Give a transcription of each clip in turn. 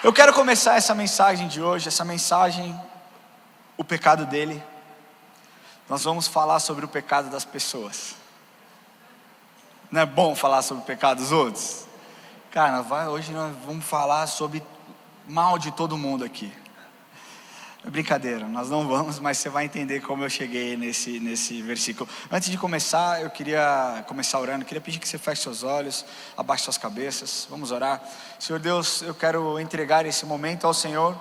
Eu quero começar essa mensagem de hoje, o pecado dele. Nós vamos falar sobre o pecado das pessoas. Não é bom falar sobre o pecado dos outros? Cara, hoje nós vamos falar sobre mal de todo mundo aqui. É brincadeira, nós não vamos, mas você vai entender como eu cheguei nesse versículo. Antes de começar, eu queria começar orando. Queria pedir que você feche seus olhos, abaixe suas cabeças. Vamos orar. Senhor Deus, eu quero entregar esse momento ao Senhor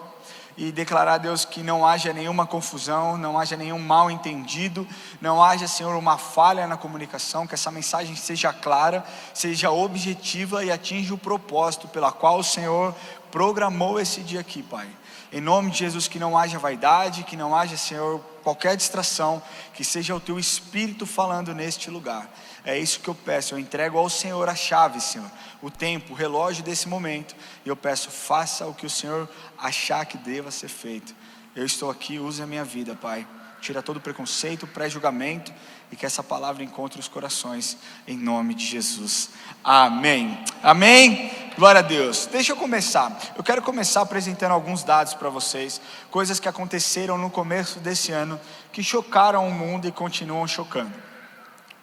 e declarar, Deus, que não haja nenhuma confusão, não haja nenhum mal entendido, não haja, Senhor, uma falha na comunicação, que essa mensagem seja clara, seja objetiva e atinja o propósito pela qual o Senhor programou esse dia aqui, Pai. Em nome de Jesus, que não haja vaidade, que não haja, Senhor, qualquer distração, que seja o Teu Espírito falando neste lugar. É isso que eu peço, eu entrego ao Senhor a chave, Senhor, o tempo, o relógio desse momento, e eu peço, faça o que o Senhor achar que deva ser feito. Eu estou aqui, use a minha vida, Pai. Tira todo o preconceito, pré-julgamento, e que essa palavra encontre os corações, em nome de Jesus. Amém. Amém. Glória a Deus. Deixa eu começar. Eu quero começar apresentando alguns dados para vocês, coisas que aconteceram no começo desse ano, que chocaram o mundo e continuam chocando.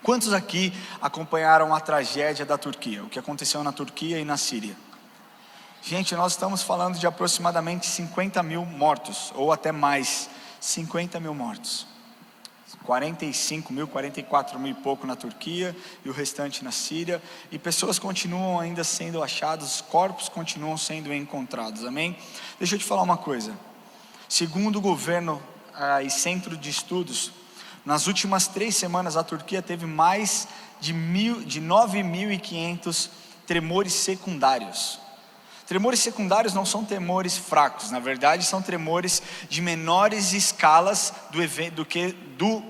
Quantos aqui acompanharam a tragédia da Turquia, o que aconteceu na Turquia e na Síria? Gente, nós estamos falando de aproximadamente 50 mil mortos, ou até mais, 50 mil mortos. 45 mil, 44 mil e pouco na Turquia e o restante na Síria, e pessoas continuam ainda sendo achadas, corpos continuam sendo encontrados, amém? Deixa eu te falar uma coisa, segundo o governo e centro de estudos, nas últimas 3 semanas a Turquia teve mais de 9.500 tremores secundários. Tremores secundários não são tremores fracos, na verdade são tremores de menores escalas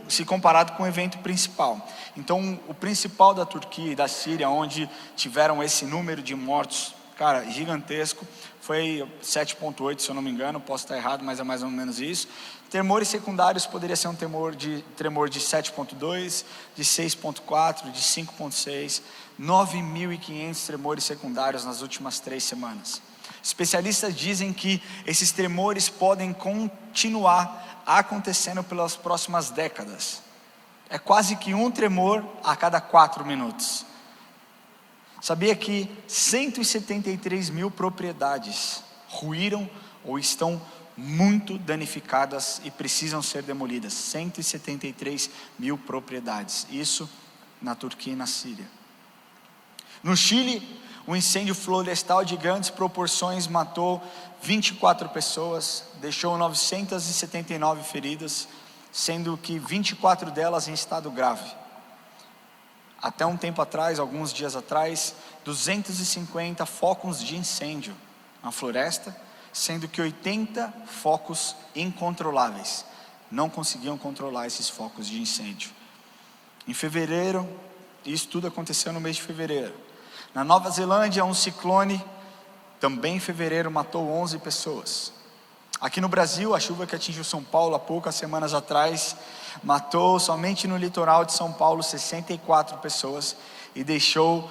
se comparado com o evento principal. Então o principal da Turquia e da Síria, onde tiveram esse número de mortos, cara, gigantesco, foi 7,8 se eu não me engano, posso estar errado, mas é mais ou menos isso. Tremores secundários poderia ser um tremor de 7,2, de 6,4, de 5,6, 9.500 tremores secundários nas últimas 3 semanas. Especialistas dizem que esses tremores podem continuar acontecendo pelas próximas décadas. É quase que um tremor a cada 4 minutos. Sabia que 173 mil propriedades ruíram ou estão muito danificadas e precisam ser demolidas? 173 mil propriedades, isso na Turquia e na Síria. No Chile, um incêndio florestal de grandes proporções matou 24 pessoas, deixou 979 feridas, sendo que 24 delas em estado grave. Até um tempo atrás, alguns dias atrás, 250 focos de incêndio na floresta, sendo que 80 focos incontroláveis. Não conseguiam controlar esses focos de incêndio. Em fevereiro, isso tudo aconteceu no mês de fevereiro. Na Nova Zelândia, um ciclone, também em fevereiro, matou 11 pessoas. Aqui no Brasil, a chuva que atingiu São Paulo há poucas semanas atrás, matou somente no litoral de São Paulo 64 pessoas e deixou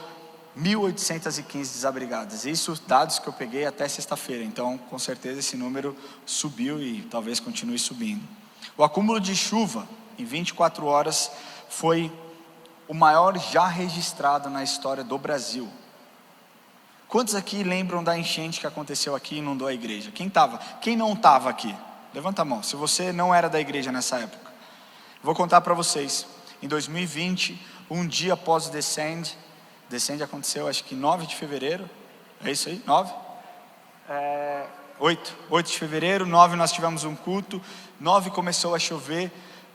1.815 desabrigadas. Isso, dados que eu peguei até sexta-feira, então com certeza esse número subiu e talvez continue subindo. O acúmulo de chuva em 24 horas foi o maior já registrado na história do Brasil. Quantos aqui lembram da enchente que aconteceu aqui e inundou a igreja? Quem não estava aqui? Levanta a mão, se você não era da igreja nessa época. Vou contar para vocês, em 2020, um dia após o Descende aconteceu acho que 9 de fevereiro, é isso aí? 9? 8 de fevereiro, 9 nós tivemos um culto, 9 começou a chover,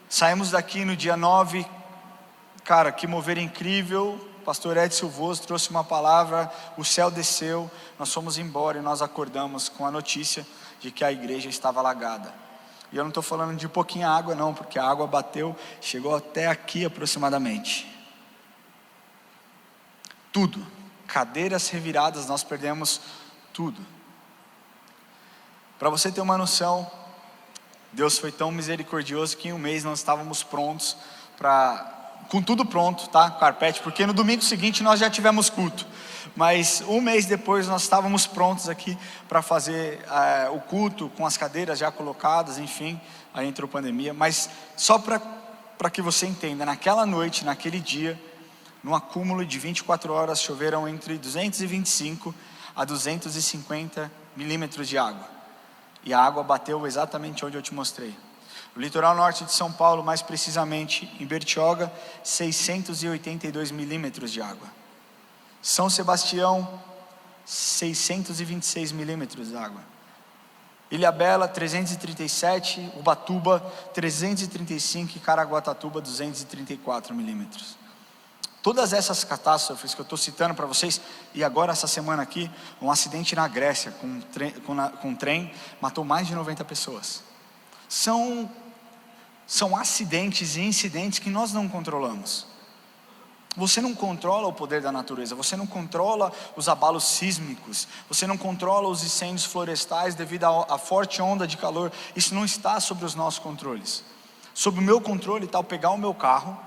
saímos daqui no dia 9, cara, que mover incrível, pastor Ed Silvoso trouxe uma palavra, o céu desceu, nós fomos embora e nós acordamos com a notícia de que a igreja estava alagada. E eu não estou falando de pouquinha água não, porque a água bateu, chegou até aqui aproximadamente. Tudo, cadeiras reviradas, nós perdemos tudo. Para você ter uma noção, Deus foi tão misericordioso que em um mês nós estávamos prontos para com tudo pronto, tá? Carpete, porque no domingo seguinte nós já tivemos culto. Mas um mês depois nós estávamos prontos aqui para fazer o culto, com as cadeiras já colocadas, enfim, aí entrou pandemia. Mas só para que você entenda, naquela noite, naquele dia, num acúmulo de 24 horas, choveram entre 225 a 250 milímetros de água. E a água bateu exatamente onde eu te mostrei. O litoral norte de São Paulo, mais precisamente em Bertioga, 682 milímetros de água. São Sebastião, 626 milímetros de água. Ilhabela, 337, Ubatuba, 335 e Caraguatatuba, 234 milímetros. Todas essas catástrofes que eu estou citando para vocês, e agora essa semana aqui, um acidente na Grécia com um trem, matou mais de 90 pessoas. São acidentes e incidentes que nós não controlamos. Você não controla o poder da natureza, você não controla os abalos sísmicos, você não controla os incêndios florestais devido à forte onda de calor. Isso não está sobre os nossos controles. Sob o meu controle está eu pegar o meu carro,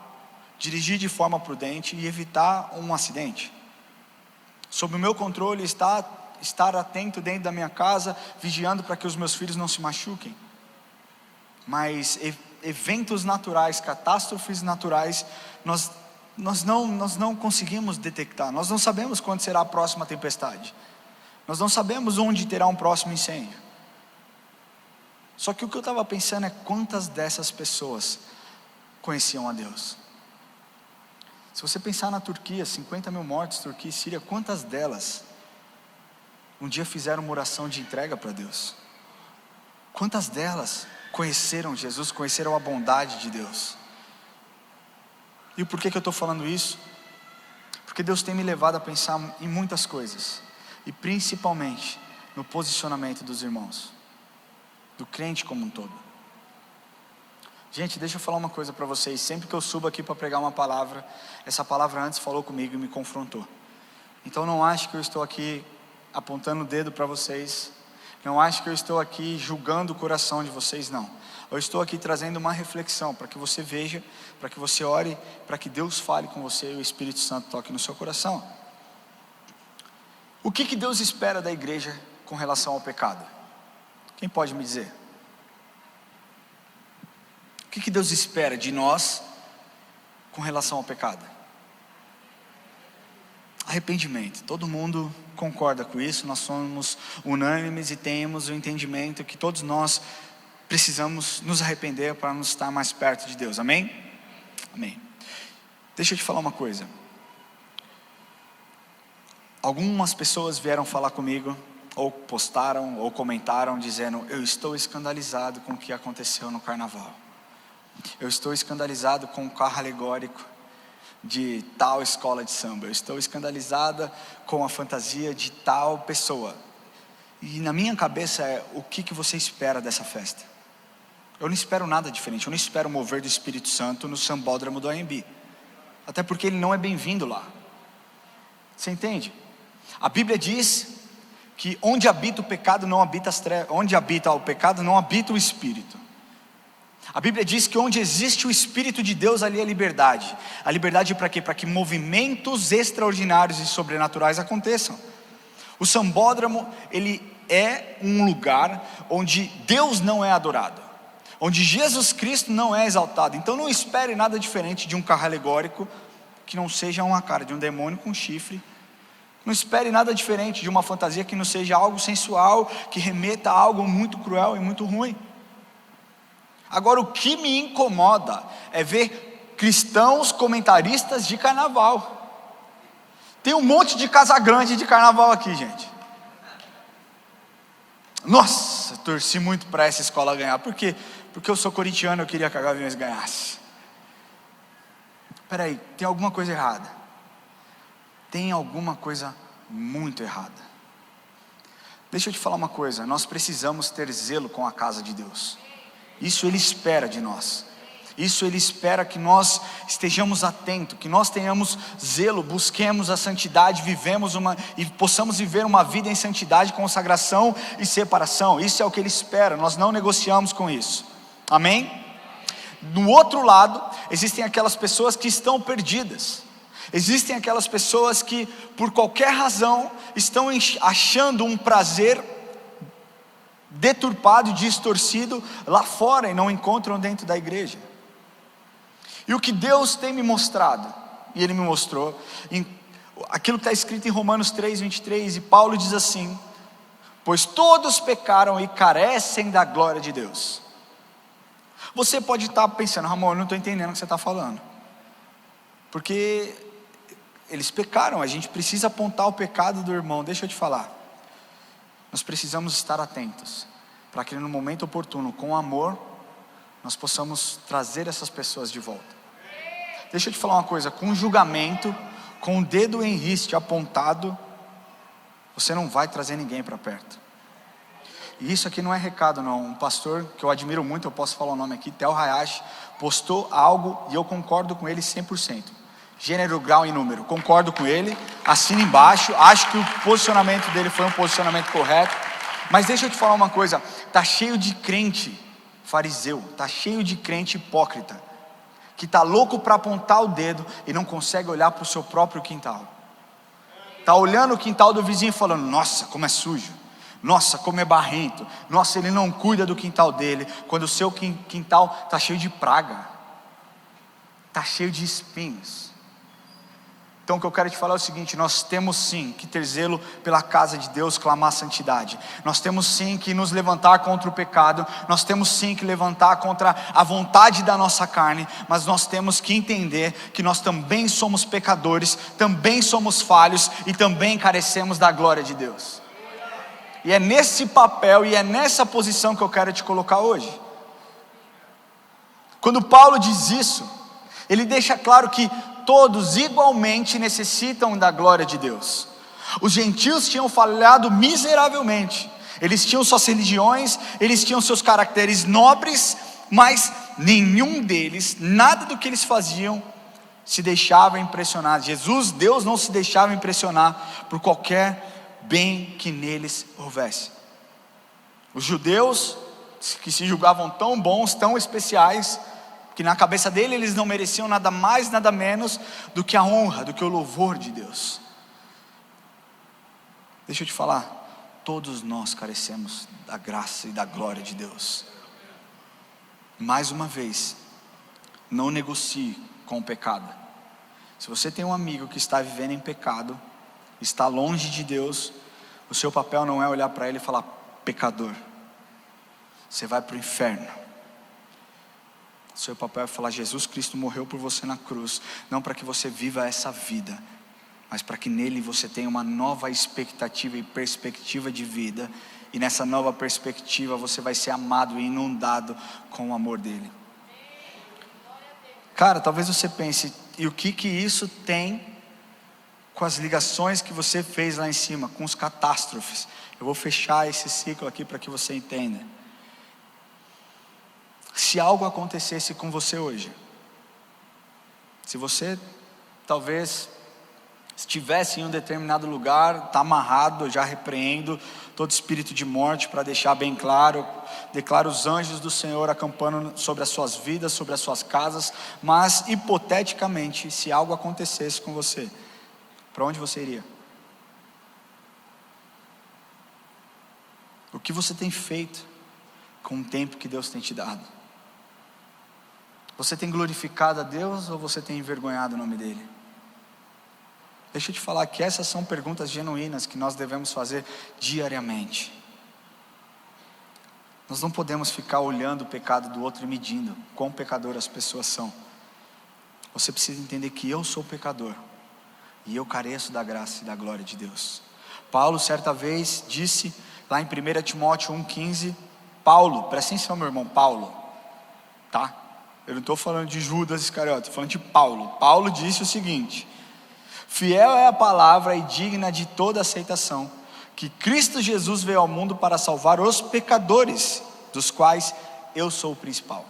dirigir de forma prudente e evitar um acidente. Sob o meu controle está estar atento dentro da minha casa, vigiando para que os meus filhos não se machuquem. Mas eventos naturais, catástrofes naturais, nós não conseguimos detectar. Nós não sabemos quando será a próxima tempestade. Nós não sabemos onde terá um próximo incêndio. Só que o que eu estava pensando é quantas dessas pessoas conheciam a Deus. Se você pensar na Turquia, 50 mil mortes, Turquia e Síria, quantas delas um dia fizeram uma oração de entrega para Deus? Quantas delas conheceram Jesus, conheceram a bondade de Deus? E por que eu estou falando isso? Porque Deus tem me levado a pensar em muitas coisas, e principalmente no posicionamento dos irmãos, do crente como um todo. Gente, deixa eu falar uma coisa para vocês. Sempre que eu subo aqui para pregar uma palavra, essa palavra antes falou comigo e me confrontou. Então não acho que eu estou aqui apontando o dedo para vocês, não acho que eu estou aqui julgando o coração de vocês, não. Eu estou aqui trazendo uma reflexão para que você veja, para que você ore, para que Deus fale com você e o Espírito Santo toque no seu coração. O que Deus espera da igreja com relação ao pecado? Quem pode me dizer? O que Deus espera de nós com relação ao pecado? Arrependimento. Todo mundo concorda com isso, nós somos unânimes e temos o entendimento que todos nós precisamos nos arrepender para nos estar mais perto de Deus, amém? Amém. Deixa eu te falar uma coisa. Algumas pessoas vieram falar comigo, ou postaram, ou comentaram, dizendo: eu estou escandalizado com o que aconteceu no carnaval. Eu estou escandalizado com o carro alegórico de tal escola de samba. Eu estou escandalizada com a fantasia de tal pessoa. E na minha cabeça é: o que você espera dessa festa? Eu não espero nada diferente. Eu não espero o mover do Espírito Santo no sambódromo do AMB, até porque ele não é bem-vindo lá. Você entende? A Bíblia diz que onde habita o pecado não habita as trevas, onde habita o pecado não habita o Espírito. A Bíblia diz que onde existe o Espírito de Deus, ali é liberdade. A liberdade para quê? Para que movimentos extraordinários e sobrenaturais aconteçam. O sambódromo, ele é um lugar onde Deus não é adorado, onde Jesus Cristo não é exaltado. Então não espere nada diferente de um carro alegórico que não seja uma cara de um demônio com chifre. Não espere nada diferente de uma fantasia que não seja algo sensual, que remeta a algo muito cruel e muito ruim. Agora, o que me incomoda é ver cristãos comentaristas de carnaval. Tem um monte de casa grande de carnaval aqui, gente. Nossa, eu torci muito para essa escola ganhar. Por quê? Porque eu sou corintiano, eu queria que a Gaviões ganhasse. Espera aí, tem alguma coisa errada. Tem alguma coisa muito errada. Deixa eu te falar uma coisa. Nós precisamos ter zelo com a casa de Deus. Isso Ele espera de nós. Isso Ele espera que nós estejamos atentos, que nós tenhamos zelo, busquemos a santidade, e possamos viver uma vida em santidade, consagração e separação. Isso é o que Ele espera, nós não negociamos com isso. Amém? No outro lado, existem aquelas pessoas que estão perdidas. Existem aquelas pessoas que, por qualquer razão, estão achando um prazer deturpado e distorcido lá fora e não encontram dentro da igreja. E o que Deus tem me mostrado, e Ele me mostrou, aquilo que está escrito em Romanos 3:23, e Paulo diz assim: pois todos pecaram e carecem da glória de Deus. Você pode estar pensando: Ramon, eu não estou entendendo o que você está falando, porque eles pecaram, a gente precisa apontar o pecado do irmão. Deixa eu te falar, nós precisamos estar atentos, para que no momento oportuno, com amor, nós possamos trazer essas pessoas de volta. Deixa eu te falar uma coisa, com julgamento, com o dedo em riste apontado, você não vai trazer ninguém para perto. E isso aqui não é recado não, um pastor que eu admiro muito, eu posso falar o nome aqui, Tel Hayashi, postou algo e eu concordo com ele 100%. Gênero, grau e número, concordo com ele, assina embaixo, acho que o posicionamento dele foi um posicionamento correto. Mas deixa eu te falar uma coisa, está cheio de crente fariseu, está cheio de crente hipócrita, que está louco para apontar o dedo e não consegue olhar para o seu próprio quintal. Está olhando o quintal do vizinho e falando: nossa, como é sujo, nossa, como é barrento, nossa, ele não cuida do quintal dele, quando o seu quintal está cheio de praga, está cheio de espinhos. Então o que eu quero te falar é o seguinte: nós temos sim que ter zelo pela casa de Deus, clamar santidade. Nós temos sim que nos levantar contra o pecado. Nós temos sim que levantar contra a vontade da nossa carne. Mas nós temos que entender que nós também somos pecadores, também somos falhos e também carecemos da glória de Deus. E é nesse papel e é nessa posição que eu quero te colocar hoje. Quando Paulo diz isso, ele deixa claro que todos igualmente necessitam da glória de Deus. Os gentios tinham falhado miseravelmente, eles tinham suas religiões, eles tinham seus caracteres nobres, mas nenhum deles, nada do que eles faziam se deixava impressionar. Deus não se deixava impressionar por qualquer bem que neles houvesse. Os judeus, que se julgavam tão bons, tão especiais, que na cabeça dele eles não mereciam nada mais, nada menos do que a honra, do que o louvor de Deus. Deixa eu te falar, todos nós carecemos da graça e da glória de Deus. Mais uma vez, não negocie com o pecado. Se você tem um amigo que está vivendo em pecado, está longe de Deus, o seu papel não é olhar para ele e falar: pecador, você vai para o inferno. Seu papel é falar: Jesus Cristo morreu por você na cruz, não para que você viva essa vida, mas para que nele você tenha uma nova expectativa e perspectiva de vida, e nessa nova perspectiva você vai ser amado e inundado com o amor dele. Cara, talvez você pense: e o que isso tem com as ligações que você fez lá em cima, com os catástrofes? Eu vou fechar esse ciclo aqui para que você entenda. Se algo acontecesse com você hoje, se você talvez estivesse em um determinado lugar, está amarrado, eu já repreendo todo espírito de morte, para deixar bem claro, declaro os anjos do Senhor acampando sobre as suas vidas, sobre as suas casas. Mas hipoteticamente, se algo acontecesse com você, para onde você iria? O que você tem feito com o tempo que Deus tem te dado? Você tem glorificado a Deus ou você tem envergonhado o nome dele? Deixa eu te falar que essas são perguntas genuínas que nós devemos fazer diariamente. Nós não podemos ficar olhando o pecado do outro e medindo quão pecador as pessoas são. Você precisa entender que eu sou pecador e eu careço da graça e da glória de Deus. Paulo certa vez disse lá em 1 Timóteo 1,15, Paulo, presta atenção meu irmão, Paulo, tá? Eu não estou falando de Judas Iscariote, estou falando de Paulo. Paulo disse o seguinte: fiel é a palavra e digna de toda aceitação, que Cristo Jesus veio ao mundo para salvar os pecadores, dos quais eu sou o principal.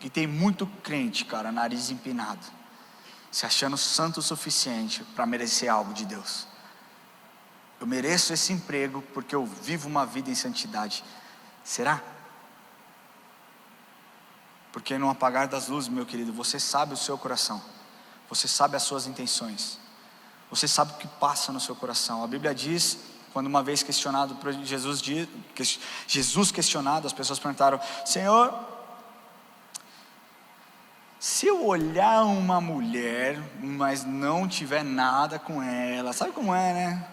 E tem muito crente, cara, nariz empinado, se achando santo o suficiente para merecer algo de Deus. Eu mereço esse emprego porque eu vivo uma vida em santidade. Será? Porque no apagar das luzes, meu querido, você sabe o seu coração, você sabe as suas intenções, você sabe o que passa no seu coração. A Bíblia diz, quando uma vez questionado por Jesus questionado, as pessoas perguntaram: Senhor, se eu olhar uma mulher, mas não tiver nada com ela, sabe como é, né?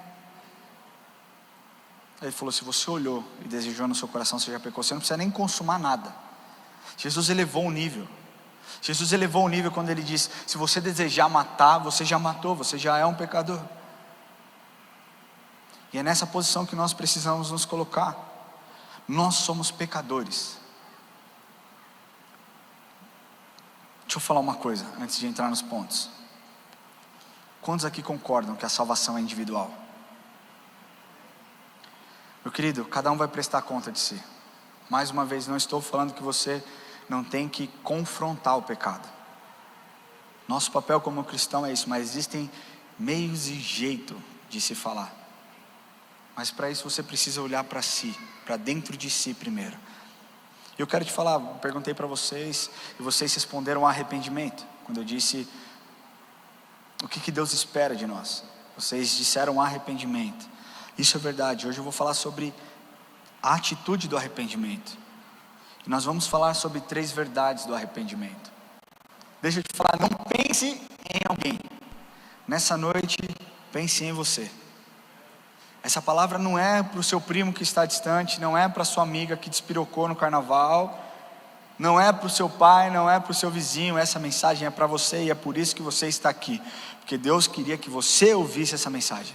Ele falou: se você olhou e desejou no seu coração, você já pecou, você não precisa nem consumar nada. Jesus elevou o nível. Jesus elevou o nível quando ele disse: se você desejar matar, você já matou, você já é um pecador. E é nessa posição que nós precisamos nos colocar. Nós somos pecadores. Deixa eu falar uma coisa antes de entrar nos pontos. Quantos aqui concordam que a salvação é individual? Meu querido, cada um vai prestar conta de si. Mais uma vez, não estou falando que você não tem que confrontar o pecado. Nosso papel como cristão é isso, mas existem meios e jeito de se falar. Mas para isso você precisa olhar para si, para dentro de si primeiro. Eu quero te falar, perguntei para vocês, e vocês responderam arrependimento. Quando eu disse o que Deus espera de nós, vocês disseram arrependimento. Isso é verdade. Hoje eu vou falar sobre a atitude do arrependimento. E nós vamos falar sobre 3 verdades do arrependimento. Deixa eu te falar, não pense em alguém. Nessa noite, pense em você. Essa palavra não é para o seu primo que está distante, não é para a sua amiga que despirocou no carnaval, não é para o seu pai, não é para o seu vizinho. Essa mensagem é para você, e é por isso que você está aqui, porque Deus queria que você ouvisse essa mensagem.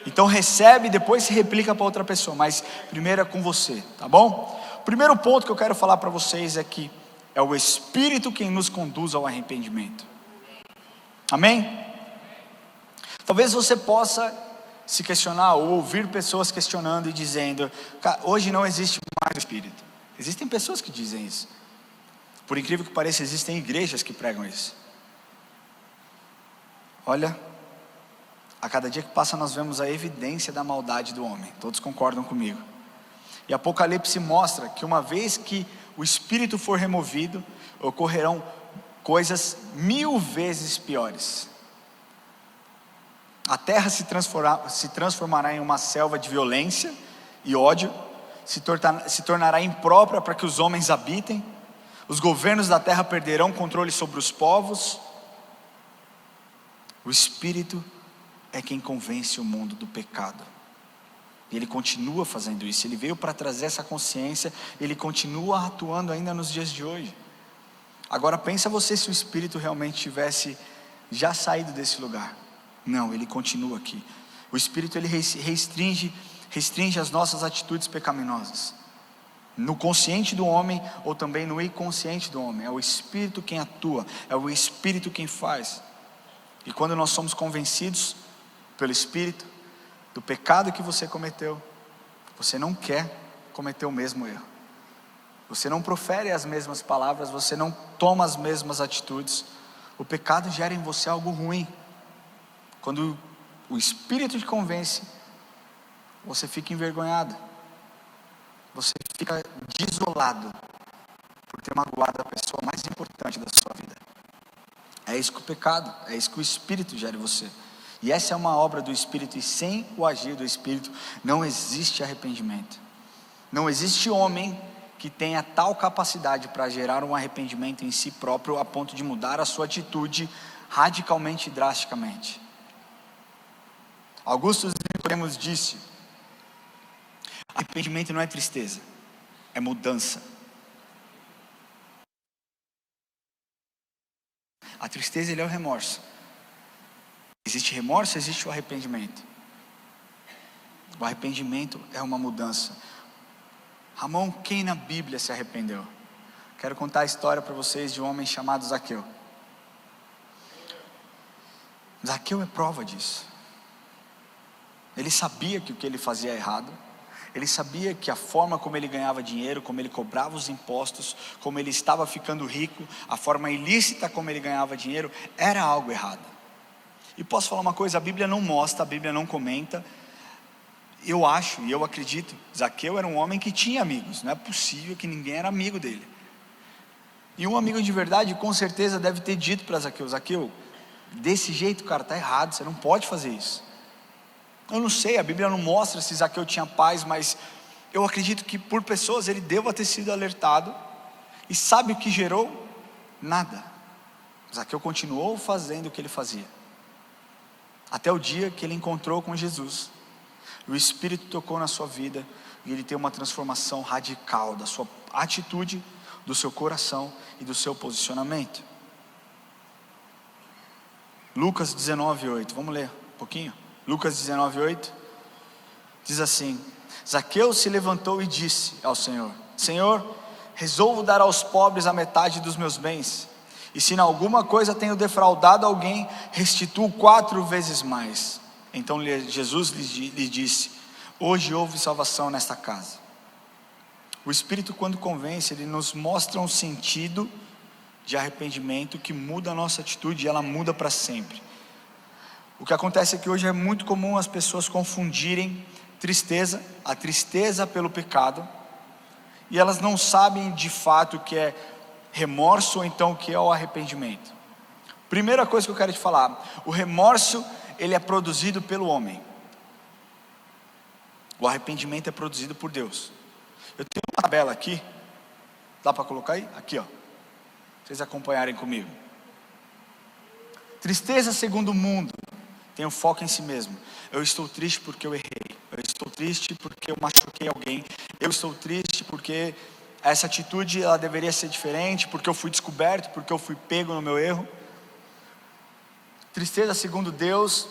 Então recebe e depois se replica para outra pessoa, mas primeiro é com você, tá bom? O primeiro ponto que eu quero falar para vocês é que é o Espírito quem nos conduz ao arrependimento. Amém? Talvez você possa se questionar ou ouvir pessoas questionando e dizendo: hoje não existe mais o Espírito. Existem pessoas que dizem isso. Por incrível que pareça, existem igrejas que pregam isso. Olha, a cada dia que passa nós vemos a evidência da maldade do homem. Todos concordam comigo. E Apocalipse mostra que uma vez que o Espírito for removido, ocorrerão coisas 1000 vezes piores. A terra se transformará em uma selva de violência e ódio, se tornará imprópria para que os homens habitem, os governos da terra perderão controle sobre os povos. O Espírito é quem convence o mundo do pecado, e Ele continua fazendo isso. Ele veio para trazer essa consciência, Ele continua atuando ainda nos dias de hoje. Agora pensa você se o Espírito realmente tivesse já saído desse lugar. Não, Ele continua aqui. O Espírito, ele restringe as nossas atitudes pecaminosas, no consciente do homem ou também no inconsciente do homem. É o Espírito quem atua, é o Espírito quem faz. E quando nós somos convencidos pelo Espírito do pecado que você cometeu, você não quer cometer o mesmo erro, você não profere as mesmas palavras, você não toma as mesmas atitudes. O pecado gera em você algo ruim. Quando o Espírito te convence, você fica envergonhado, você fica desolado por ter magoado a pessoa mais importante da sua vida. É isso que o pecado, é isso que o Espírito gera em você. E essa é uma obra do Espírito, e sem o agir do Espírito não existe arrependimento. Não existe homem que tenha tal capacidade para gerar um arrependimento em si próprio, a ponto de mudar a sua atitude radicalmente e drasticamente. Augusto Nicodemos disse: arrependimento não é tristeza, é mudança. A tristeza, ele é o remorso. Existe remorso, existe o arrependimento. O arrependimento é uma mudança. Ramon, quem na Bíblia se arrependeu? Quero contar a história para vocês de um homem chamado Zaqueu. Zaqueu é prova disso. Ele sabia que o que ele fazia é errado. Ele sabia que a forma como ele ganhava dinheiro, como ele cobrava os impostos, como ele estava ficando rico, a forma ilícita como ele ganhava dinheiro, era algo errado. E posso falar uma coisa, a Bíblia não mostra, a Bíblia não comenta. Eu acho e eu acredito, Zaqueu era um homem que tinha amigos. Não é possível que ninguém era amigo dele. E um amigo de verdade com certeza deve ter dito para Zaqueu: Zaqueu, desse jeito, cara, está errado, você não pode fazer isso. Eu não sei, a Bíblia não mostra se Zaqueu tinha paz, mas eu acredito que por pessoas ele deva ter sido alertado. E sabe o que gerou? Nada. Zaqueu continuou fazendo o que ele fazia, até o dia que ele encontrou com Jesus. O Espírito tocou na sua vida e ele tem uma transformação radical da sua atitude, do seu coração e do seu posicionamento. Lucas 19:8, vamos ler um pouquinho? Lucas 19:8 diz assim: Zaqueu se levantou e disse ao Senhor: Senhor, resolvo dar aos pobres a metade dos meus bens, e se em alguma coisa tenho defraudado alguém, restituo 4 vezes mais. Então Jesus lhe disse: hoje houve salvação nesta casa. O Espírito, quando convence, ele nos mostra um sentido de arrependimento que muda a nossa atitude, e ela muda para sempre. O que acontece é que hoje é muito comum as pessoas confundirem a tristeza pelo pecado, e elas não sabem de fato o que é remorso, ou então o que é o arrependimento. Primeira coisa que eu quero te falar: o remorso, ele é produzido pelo homem. O arrependimento é produzido por Deus. Eu tenho uma tabela aqui, dá para colocar aí? Aqui, ó, vocês acompanharem comigo. Tristeza segundo o mundo tem um foco em si mesmo. Eu estou triste porque eu errei, eu estou triste porque eu machuquei alguém, eu estou triste porque essa atitude ela deveria ser diferente, porque eu fui descoberto, porque eu fui pego no meu erro. Tristeza segundo Deus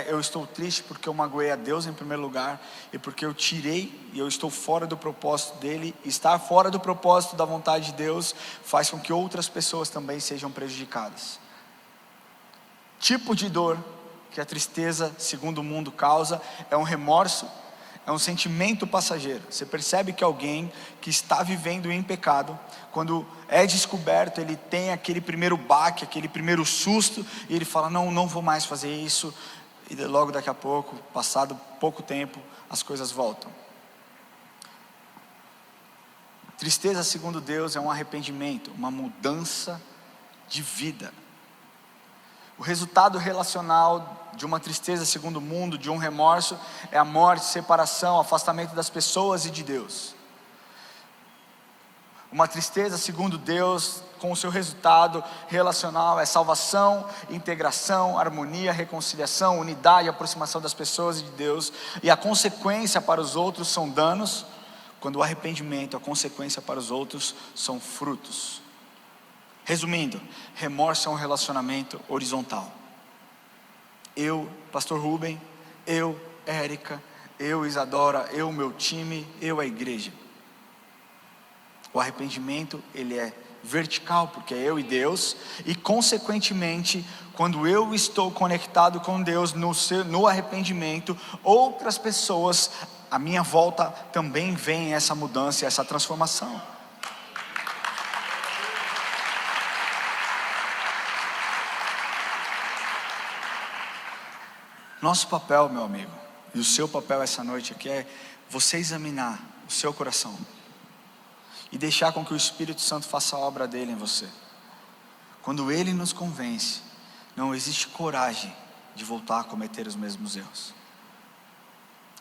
eu estou triste porque eu magoei a Deus em primeiro lugar, e porque eu tirei, e eu estou fora do propósito dele. Estar fora do propósito da vontade de Deus faz com que outras pessoas também sejam prejudicadas. Tipo de dor que a tristeza segundo o mundo causa é um remorso, é um sentimento passageiro. Você percebe que alguém que está vivendo em pecado, quando é descoberto, ele tem aquele primeiro baque, aquele primeiro susto, e ele fala: não vou mais fazer isso. E logo daqui a pouco, passado pouco tempo, as coisas voltam. Tristeza segundo Deus é um arrependimento, uma mudança de vida. O resultado relacional de uma tristeza segundo o mundo, de um remorso, é a morte, separação, afastamento das pessoas e de Deus. Uma tristeza segundo Deus, com o seu resultado relacional, é salvação, integração, harmonia, reconciliação, unidade, aproximação das pessoas e de Deus. E a consequência para os outros são danos, quando o arrependimento, a consequência para os outros são frutos. Resumindo, remorso é um relacionamento horizontal. Eu, pastor Rubem, eu, Érica, eu, Isadora, eu, meu time, eu, a igreja. O arrependimento, ele é vertical, porque é eu e Deus, e consequentemente, quando eu estou conectado com Deus no arrependimento, outras pessoas à minha volta também veem essa mudança, essa transformação. Nosso papel, meu amigo, e o seu papel essa noite aqui é você examinar o seu coração e deixar com que o Espírito Santo faça a obra dele em você. Quando ele nos convence, não existe coragem de voltar a cometer os mesmos erros.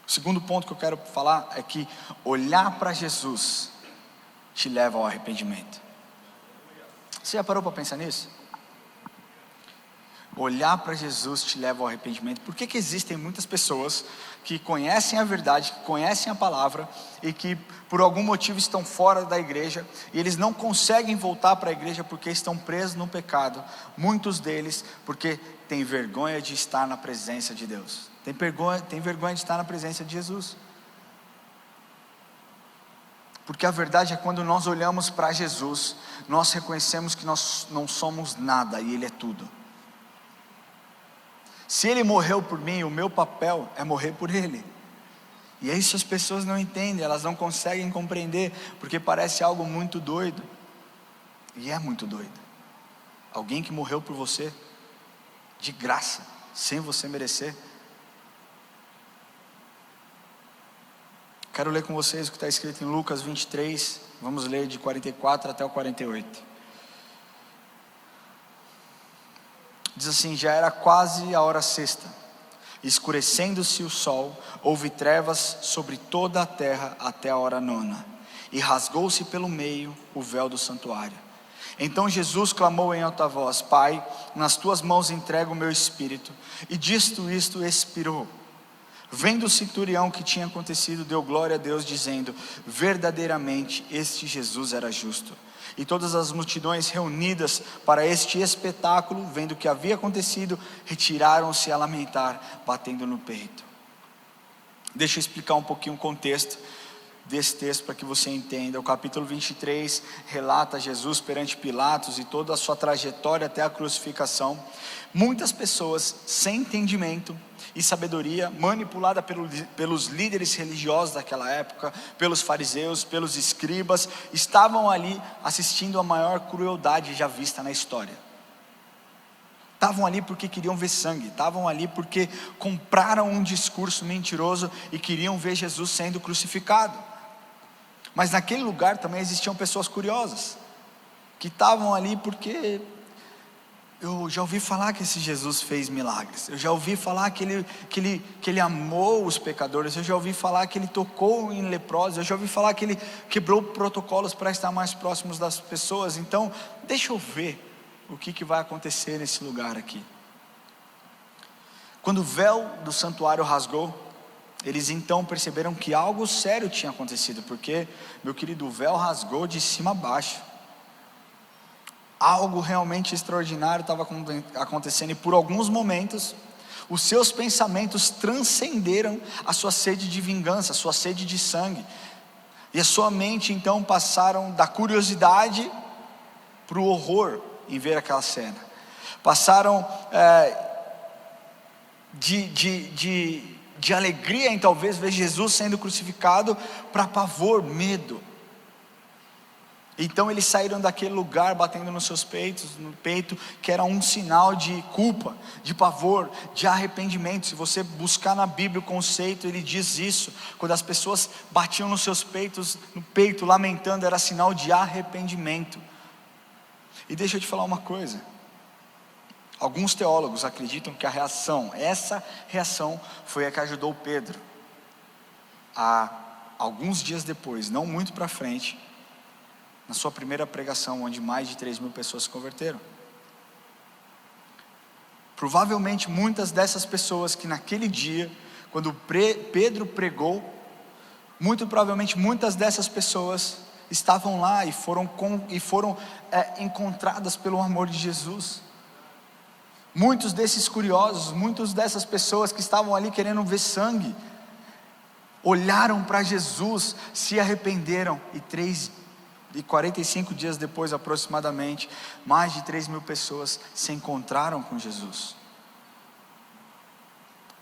O segundo ponto que eu quero falar é que olhar para Jesus te leva ao arrependimento. Você já parou para pensar nisso? Olhar para Jesus te leva ao arrependimento. Por que existem muitas pessoas que conhecem a verdade, que conhecem a palavra, e que por algum motivo estão fora da igreja, e eles não conseguem voltar para a igreja porque estão presos no pecado? Muitos deles porque têm vergonha de estar na presença de Deus, tem vergonha de estar na presença de Jesus. Porque a verdade é que quando nós olhamos para Jesus, nós reconhecemos que nós não somos nada e Ele é tudo. Se Ele morreu por mim, o meu papel é morrer por Ele. E é isso as pessoas não entendem, elas não conseguem compreender, porque parece algo muito doido. E é muito doido. Alguém que morreu por você, de graça, sem você merecer. Quero ler com vocês o que está escrito em Lucas 23, vamos ler de 44 até o 48. Diz assim: já era quase a hora sexta, escurecendo-se o sol, houve trevas sobre toda a terra até a hora nona, e rasgou-se pelo meio o véu do santuário. Então Jesus clamou em alta voz: Pai, nas tuas mãos entrego o meu espírito. E dito isto, expirou. Vendo o centurião o que tinha acontecido, deu glória a Deus, dizendo: verdadeiramente este Jesus era justo. E todas as multidões reunidas para este espetáculo, vendo o que havia acontecido, retiraram-se a lamentar, batendo no peito. Deixa eu explicar um pouquinho o contexto desse texto para que você entenda. O capítulo 23 relata Jesus perante Pilatos e toda a sua trajetória até a crucificação. Muitas pessoas sem entendimento e sabedoria, manipulada pelos líderes religiosos daquela época, pelos fariseus, pelos escribas, estavam ali assistindo a maior crueldade já vista na história. Estavam ali porque queriam ver sangue, estavam ali porque compraram um discurso mentiroso e queriam ver Jesus sendo crucificado. Mas naquele lugar também existiam pessoas curiosas, que estavam ali porque eu já ouvi falar que esse Jesus fez milagres, eu já ouvi falar que ele amou os pecadores, eu já ouvi falar que ele tocou em leprosos, eu já ouvi falar que ele quebrou protocolos para estar mais próximos das pessoas. Então deixa eu ver o que vai acontecer nesse lugar aqui. Quando o véu do santuário rasgou, eles então perceberam que algo sério tinha acontecido, porque, meu querido, o véu rasgou de cima a baixo. Algo realmente extraordinário estava acontecendo, e por alguns momentos os seus pensamentos transcenderam a sua sede de vingança, a sua sede de sangue, e a sua mente então passaram da curiosidade para o horror em ver aquela cena. Passaram de alegria em talvez ver Jesus sendo crucificado, para pavor, medo. Então eles saíram daquele lugar batendo nos seus peitos, no peito, que era um sinal de culpa, de pavor, de arrependimento. Se você buscar na Bíblia o conceito, ele diz isso. Quando as pessoas batiam nos seus peitos, no peito, lamentando, era sinal de arrependimento. E deixa eu te falar uma coisa. Alguns teólogos acreditam que essa reação foi a que ajudou Pedro a, alguns dias depois, não muito para frente, na sua primeira pregação, onde mais de 3.000 pessoas se converteram. Provavelmente muitas dessas pessoas que naquele dia, quando Pedro pregou, muito provavelmente muitas dessas pessoas estavam lá e foram encontradas pelo amor de Jesus. Muitos desses curiosos, muitas dessas pessoas que estavam ali querendo ver sangue, olharam para Jesus, se arrependeram, e 45 dias depois aproximadamente, mais de 3.000 pessoas se encontraram com Jesus.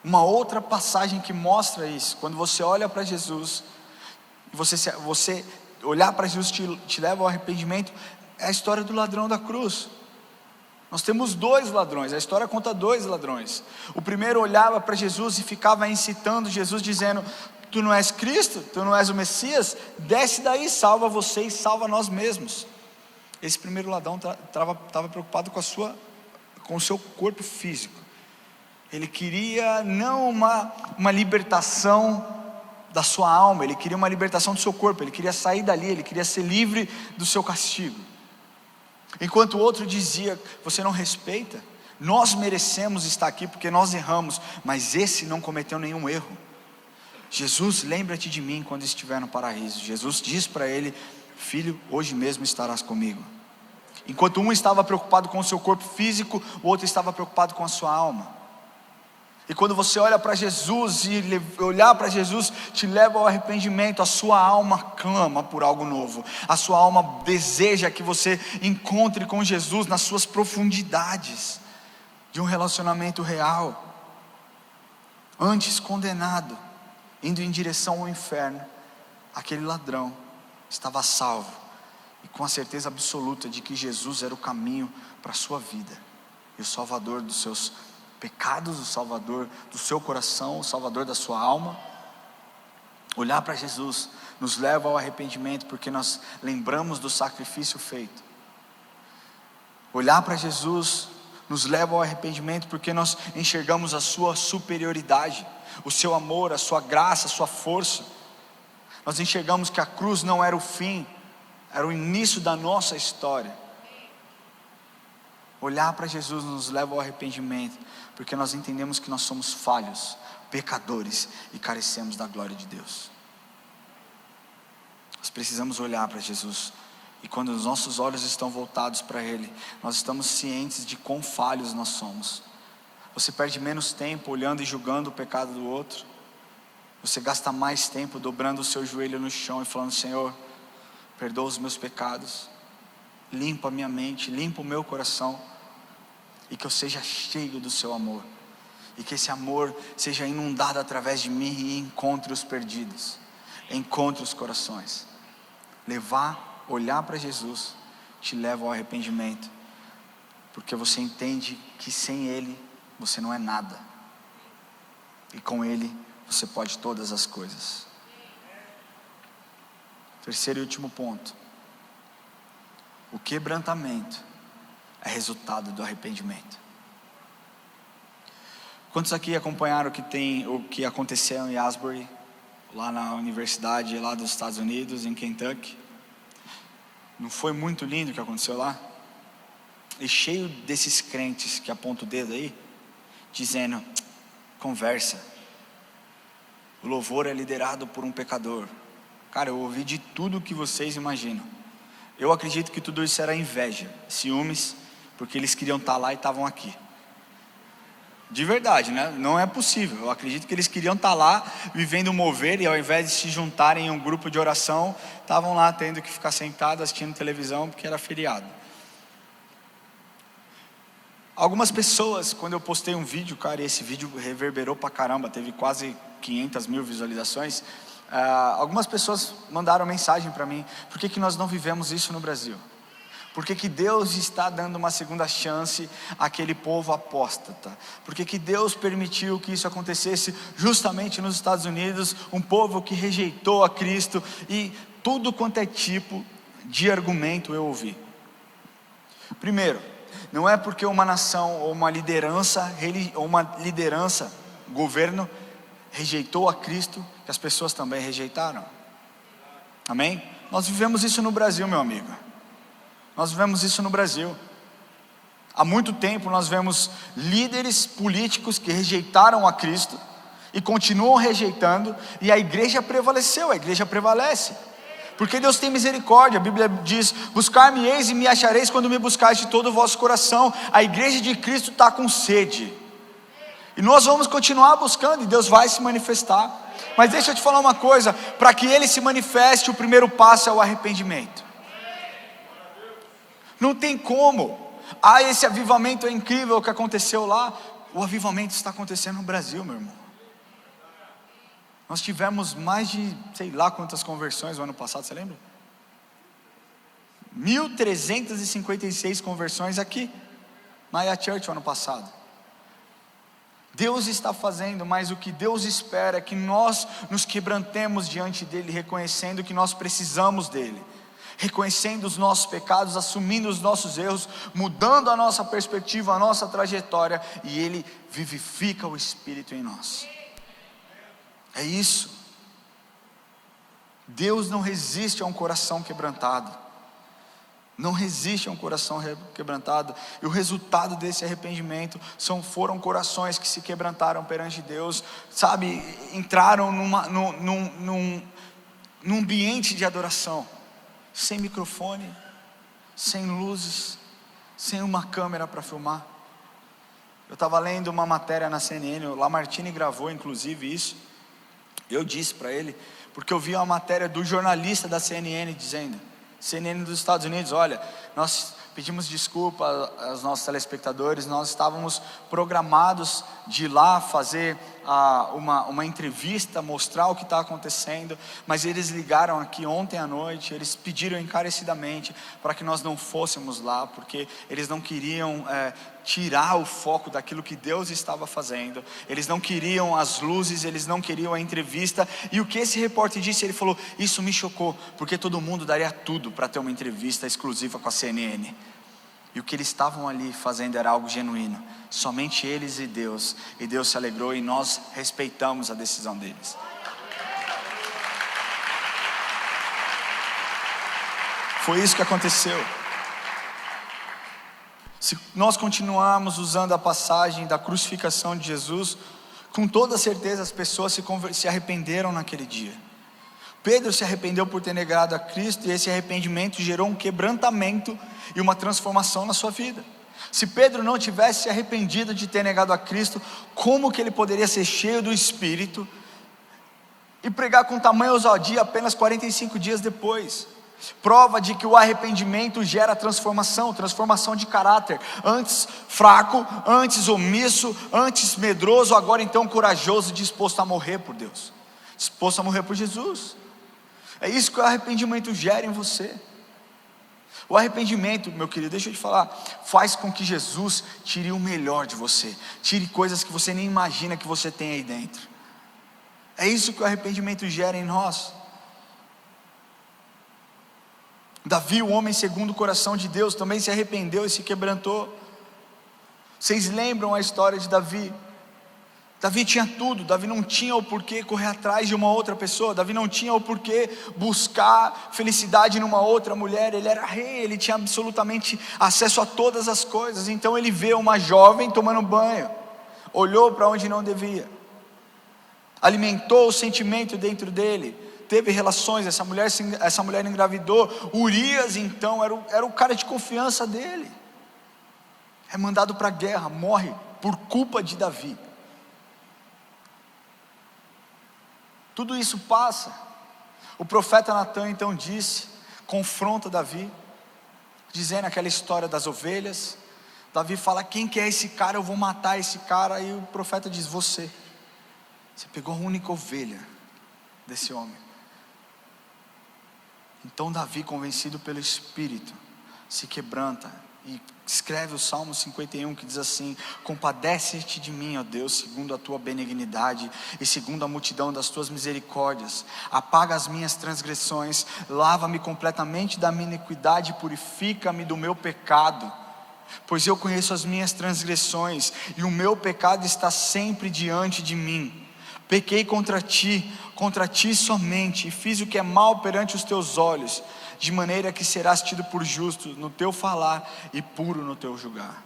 Uma outra passagem que mostra isso, quando você olha para Jesus, você olhar para Jesus te leva ao arrependimento, é a história do ladrão da cruz. Nós temos 2 ladrões, a história conta 2 ladrões. O primeiro olhava para Jesus e ficava incitando Jesus, dizendo: tu não és Cristo, tu não és o Messias, desce daí, salva você e salva nós mesmos. Esse primeiro ladrão estava preocupado com o seu corpo físico. Ele queria não uma libertação da sua alma, ele queria uma libertação do seu corpo, ele queria sair dali, ele queria ser livre do seu castigo. Enquanto o outro dizia: você não respeita, nós merecemos estar aqui porque nós erramos, mas esse não cometeu nenhum erro. Jesus, lembra-te de mim quando estiver no paraíso. Jesus diz para ele: filho, hoje mesmo estarás comigo. Enquanto um estava preocupado com o seu corpo físico, o outro estava preocupado com a sua alma. E quando você olha para Jesus, e olhar para Jesus te leva ao arrependimento, a sua alma clama por algo novo, a sua alma deseja que você encontre com Jesus nas suas profundidades, de um relacionamento real. Antes condenado, indo em direção ao inferno, aquele ladrão estava salvo, e com a certeza absoluta de que Jesus era o caminho para a sua vida, e o salvador dos seus pecados, o salvador do seu coração, o salvador da sua alma. Olhar para Jesus nos leva ao arrependimento, porque nós lembramos do sacrifício feito. Olhar para Jesus nos leva ao arrependimento porque nós enxergamos a sua superioridade, o seu amor, a sua graça, a sua força. Nós enxergamos que a cruz não era o fim, era o início da nossa história. Olhar para Jesus nos leva ao arrependimento, porque nós entendemos que nós somos falhos, pecadores e carecemos da glória de Deus. Nós precisamos olhar para Jesus, e quando os nossos olhos estão voltados para Ele, nós estamos cientes de quão falhos nós somos. Você perde menos tempo olhando e julgando o pecado do outro. Você gasta mais tempo dobrando o seu joelho no chão e falando: Senhor, perdoa os meus pecados, limpa a minha mente, limpa o meu coração, e que eu seja cheio do seu amor, e que esse amor seja inundado através de mim e encontre os perdidos, encontre os corações. Olhar para Jesus te leva ao arrependimento, porque você entende que sem Ele você não é nada, e com Ele você pode todas as coisas. Terceiro e último ponto: o quebrantamento é resultado do arrependimento. Quantos aqui acompanharam o que aconteceu em Asbury, lá na universidade lá dos Estados Unidos, em Kentucky? Não foi muito lindo o que aconteceu lá? E cheio desses crentes que apontam o dedo aí, dizendo: conversa, o louvor é liderado por um pecador. Cara, eu ouvi de tudo que vocês imaginam. Eu acredito que tudo isso era inveja, ciúmes, porque eles queriam estar lá e estavam aqui. De verdade, né? Não é possível. Eu acredito que eles queriam estar lá, vivendo o mover, e ao invés de se juntarem em um grupo de oração, estavam lá tendo que ficar sentados assistindo televisão, porque era feriado. Algumas pessoas, quando eu postei um vídeo, cara, e esse vídeo reverberou pra caramba, teve quase 500 mil visualizações. Algumas pessoas mandaram mensagem para mim: por que nós não vivemos isso no Brasil? Por que Deus está dando uma segunda chance àquele povo apóstata? Por que Deus permitiu que isso acontecesse justamente nos Estados Unidos, um povo que rejeitou a Cristo? E tudo quanto é tipo de argumento eu ouvi. Primeiro, não é porque uma nação ou uma liderança, governo, rejeitou a Cristo, que as pessoas também rejeitaram. Amém? Nós vivemos isso no Brasil, meu amigo. Nós vivemos isso no Brasil. Há muito tempo nós vemos líderes políticos que rejeitaram a Cristo e continuam rejeitando, e a igreja prevaleceu, a igreja prevalece. Porque Deus tem misericórdia. A Bíblia diz: buscar-me-eis e me achareis quando me buscares de todo o vosso coração. A igreja de Cristo está com sede, e nós vamos continuar buscando, e Deus vai se manifestar. Mas deixa eu te falar uma coisa: para que Ele se manifeste, o primeiro passo é o arrependimento. Não tem como. Esse avivamento é incrível que aconteceu lá. O avivamento está acontecendo no Brasil, meu irmão. Nós tivemos mais de, sei lá quantas conversões no ano passado, você lembra? 1.356 conversões aqui na Aya Church o ano passado. Deus está fazendo, mas o que Deus espera é que nós nos quebrantemos diante dEle, reconhecendo que nós precisamos dEle, reconhecendo os nossos pecados, assumindo os nossos erros, mudando a nossa perspectiva, a nossa trajetória, e Ele vivifica o Espírito em nós. É isso. Deus não resiste a um coração quebrantado. Não resiste a um coração quebrantado. E o resultado desse arrependimento foram corações que se quebrantaram perante Deus, sabe, entraram num ambiente de adoração, sem microfone, sem luzes, sem uma câmera para filmar. Eu estava lendo uma matéria na CNN, o Lamartine gravou inclusive isso. Eu disse para ele, porque eu vi uma matéria do jornalista da CNN dizendo, CNN dos Estados Unidos: olha, nós pedimos desculpa aos nossos telespectadores, nós estávamos programados de ir lá fazer uma entrevista, mostrar o que está acontecendo, mas eles ligaram aqui ontem à noite, eles pediram encarecidamente para que nós não fôssemos lá, porque eles não queriam tirar o foco daquilo que Deus estava fazendo, eles não queriam as luzes, eles não queriam a entrevista. E o que esse repórter disse, ele falou: isso me chocou, porque todo mundo daria tudo para ter uma entrevista exclusiva com a CNN. E o que eles estavam ali fazendo era algo genuíno. Somente eles e Deus se alegrou e nós respeitamos a decisão deles. Foi isso que aconteceu. Se nós continuarmos usando a passagem da crucificação de Jesus, com toda certeza as pessoas se arrependeram naquele dia. Pedro se arrependeu por ter negado a Cristo, e esse arrependimento gerou um quebrantamento e uma transformação na sua vida. Se Pedro não tivesse se arrependido de ter negado a Cristo, como que ele poderia ser cheio do Espírito e pregar com tamanha ousadia apenas 45 dias depois? Prova de que o arrependimento gera transformação de caráter. Antes fraco, antes omisso, antes medroso, agora então corajoso, disposto a morrer por Deus, disposto a morrer por Jesus. É isso que o arrependimento gera em você. O arrependimento, meu querido, deixa eu te falar, faz com que Jesus tire o melhor de você, tire coisas que você nem imagina que você tem aí dentro. É isso que o arrependimento gera em nós. Davi, o homem segundo o coração de Deus, também se arrependeu e se quebrantou. Vocês lembram a história de Davi? Davi tinha tudo. Davi não tinha o porquê correr atrás de uma outra pessoa. Davi não tinha o porquê buscar felicidade numa outra mulher. Ele era rei, ele tinha absolutamente acesso a todas as coisas. Então ele vê uma jovem tomando banho, olhou para onde não devia, alimentou o sentimento dentro dele, teve relações, essa mulher engravidou. Urias então era o cara de confiança dele, é mandado para a guerra, morre por culpa de Davi. Tudo isso passa. O profeta Natan então confronta Davi, dizendo aquela história das ovelhas. Davi fala: quem que é esse cara? Eu vou matar esse cara. E o profeta diz: você pegou a única ovelha desse homem. Então Davi, convencido pelo Espírito, se quebranta e escreve o Salmo 51, que diz assim: compadece-te de mim, ó Deus, segundo a tua benignidade e segundo a multidão das tuas misericórdias. Apaga as minhas transgressões, lava-me completamente da minha iniquidade, purifica-me do meu pecado, pois eu conheço as minhas transgressões e o meu pecado está sempre diante de mim. Pequei contra ti somente, e fiz o que é mal perante os teus olhos, de maneira que serás tido por justo no teu falar e puro no teu julgar.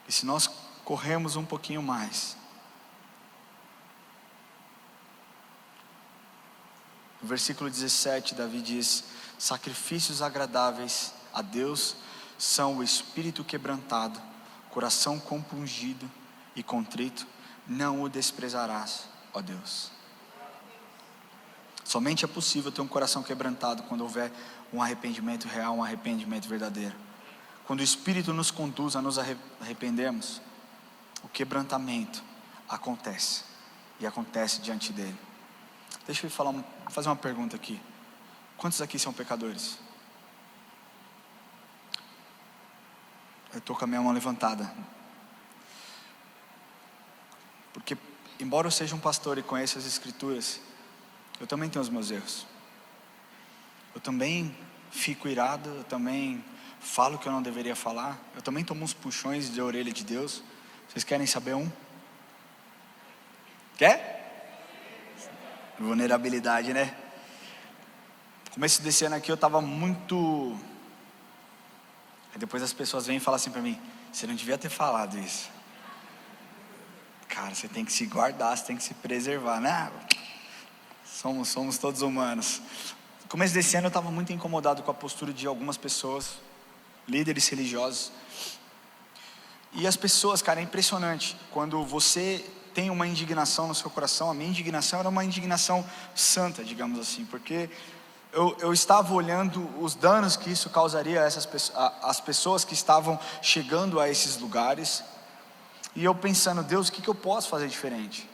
E se nós corremos um pouquinho mais, no versículo 17, Davi diz: sacrifícios agradáveis a Deus são o espírito quebrantado, coração compungido e contrito, não o desprezarás, ó Deus. Somente é possível ter um coração quebrantado quando houver um arrependimento real, um arrependimento verdadeiro. Quando o Espírito nos conduz a nos arrependermos, o quebrantamento acontece, e acontece diante dele. Deixa eu fazer uma pergunta aqui. Quantos aqui são pecadores? Eu estou com a minha mão levantada. Porque, embora eu seja um pastor e conheça as Escrituras, eu também tenho os meus erros. Eu também fico irado, eu também falo o que eu não deveria falar. Eu também tomo uns puxões de orelha de Deus. Vocês querem saber um? Quer? Vulnerabilidade, né? No começo desse ano aqui eu estava muito... Aí depois as pessoas vêm e falam assim para mim: você não devia ter falado isso. Cara, você tem que se guardar, você tem que se preservar, né? Somos todos humanos. No começo desse ano eu estava muito incomodado com a postura de algumas pessoas, líderes religiosos. E as pessoas, cara, é impressionante. Quando você tem uma indignação no seu coração, a minha indignação era uma indignação santa, digamos assim, porque eu estava olhando os danos que isso causaria às pessoas que estavam chegando a esses lugares. E eu pensando: Deus, o que eu posso fazer diferente?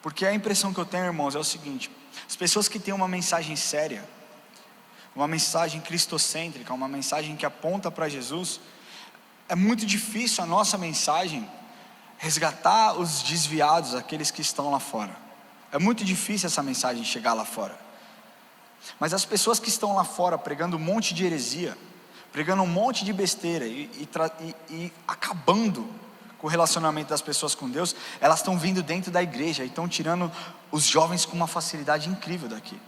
Porque a impressão que eu tenho, irmãos, é o seguinte: as pessoas que têm uma mensagem séria, uma mensagem cristocêntrica, uma mensagem que aponta para Jesus, é muito difícil a nossa mensagem resgatar os desviados, aqueles que estão lá fora. É muito difícil essa mensagem chegar lá fora. Mas as pessoas que estão lá fora pregando um monte de heresia, pregando um monte de besteira e acabando com o relacionamento das pessoas com Deus, elas estão vindo dentro da igreja e estão tirando os jovens com uma facilidade incrível daqui.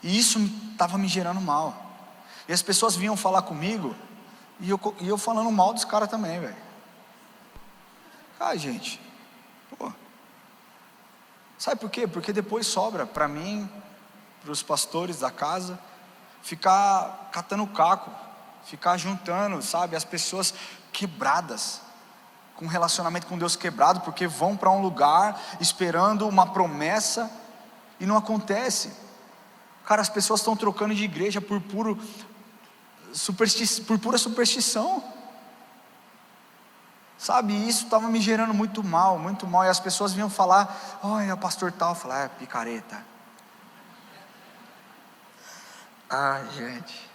E isso estava me gerando mal. E as pessoas vinham falar comigo e eu falando mal dos caras também, velho. Gente, pô. Sabe por quê? Porque depois sobra para mim, para os pastores da casa, ficar catando caco, ficar juntando, sabe, as pessoas quebradas, com relacionamento com Deus quebrado, porque vão para um lugar esperando uma promessa e não acontece. Cara, as pessoas estão trocando de igreja por pura superstição, sabe, e isso estava me gerando muito mal, e as pessoas vinham falar, olha, pastor tal, eu falava, picareta. Gente,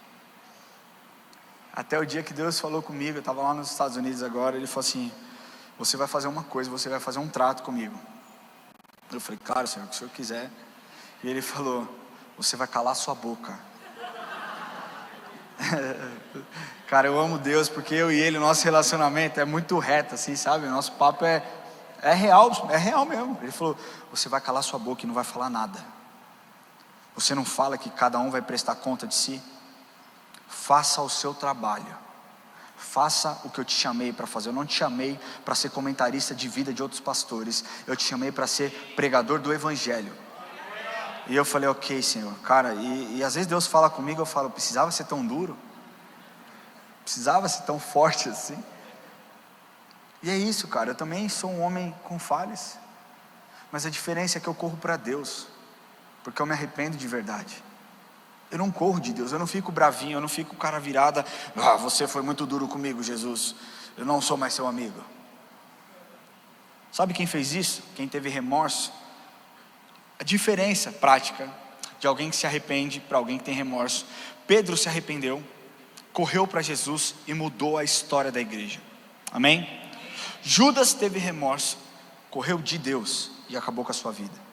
até o dia que Deus falou comigo, eu estava lá nos Estados Unidos agora, Ele falou assim, você vai fazer uma coisa, você vai fazer um trato comigo. Eu falei, claro Senhor, o que o Senhor quiser. E Ele falou, você vai calar sua boca. Cara, eu amo Deus, porque eu e Ele, o nosso relacionamento é muito reto, assim, sabe, o nosso papo é real mesmo. Ele falou, você vai calar sua boca e não vai falar nada. Você não fala que cada um vai prestar conta de si? Faça o seu trabalho, faça o que eu te chamei para fazer. Eu não te chamei para ser comentarista de vida de outros pastores, eu te chamei para ser pregador do evangelho. E eu falei, ok Senhor, cara, e às vezes Deus fala comigo, eu falo, precisava ser tão duro? Precisava ser tão forte assim? E é isso, cara, eu também sou um homem com falhas, mas a diferença é que eu corro para Deus, porque eu me arrependo de verdade. Eu não corro de Deus, eu não fico bravinho, eu não fico cara virada, você foi muito duro comigo, Jesus, eu não sou mais seu amigo. Sabe quem fez isso? Quem teve remorso? A diferença prática de alguém que se arrepende para alguém que tem remorso. Pedro se arrependeu, correu para Jesus e mudou a história da igreja. Amém? Judas teve remorso, correu de Deus e acabou com a sua vida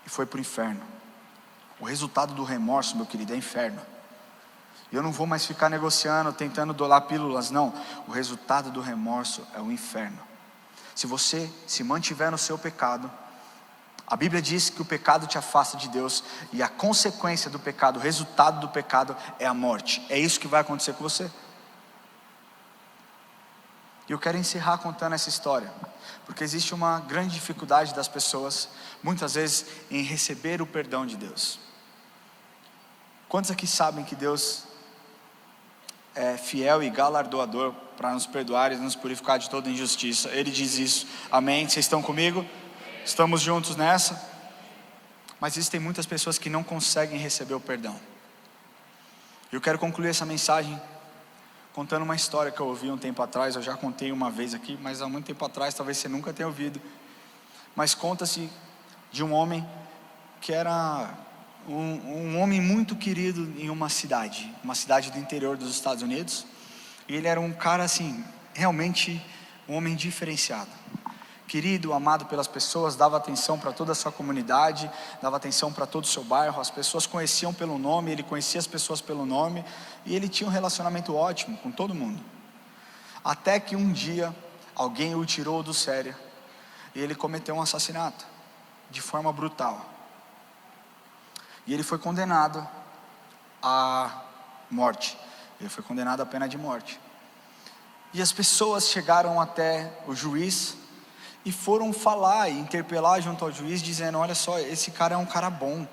e foi para o inferno. O resultado do remorso, meu querido, é inferno. E eu não vou mais ficar negociando, tentando dolar pílulas, não. O resultado do remorso é o inferno. Se você se mantiver no seu pecado, a Bíblia diz que o pecado te afasta de Deus, e a consequência do pecado, o resultado do pecado é a morte. É isso que vai acontecer com você. E eu quero encerrar contando essa história, porque existe uma grande dificuldade das pessoas, muitas vezes, em receber o perdão de Deus. Quantos aqui sabem que Deus é fiel e galardoador para nos perdoar e nos purificar de toda injustiça? Ele diz isso, amém? Vocês estão comigo? Estamos juntos nessa? Mas existem muitas pessoas que não conseguem receber o perdão. Eu quero concluir essa mensagem contando uma história que eu ouvi um tempo atrás. Eu já contei uma vez aqui, mas há muito tempo atrás, talvez você nunca tenha ouvido. Mas conta-se de um homem que era um homem muito querido em uma cidade do interior dos Estados Unidos. E ele era um cara assim, realmente um homem diferenciado, querido, amado pelas pessoas, dava atenção para toda a sua comunidade, dava atenção para todo o seu bairro, as pessoas conheciam pelo nome, ele conhecia as pessoas pelo nome, e ele tinha um relacionamento ótimo com todo mundo. Até que um dia, alguém o tirou do sério, e ele cometeu um assassinato, de forma brutal. E ele foi condenado à morte, ele foi condenado à pena de morte. E as pessoas chegaram até o juiz, e foram falar e interpelar junto ao juiz, dizendo, olha só, esse cara é um cara bom,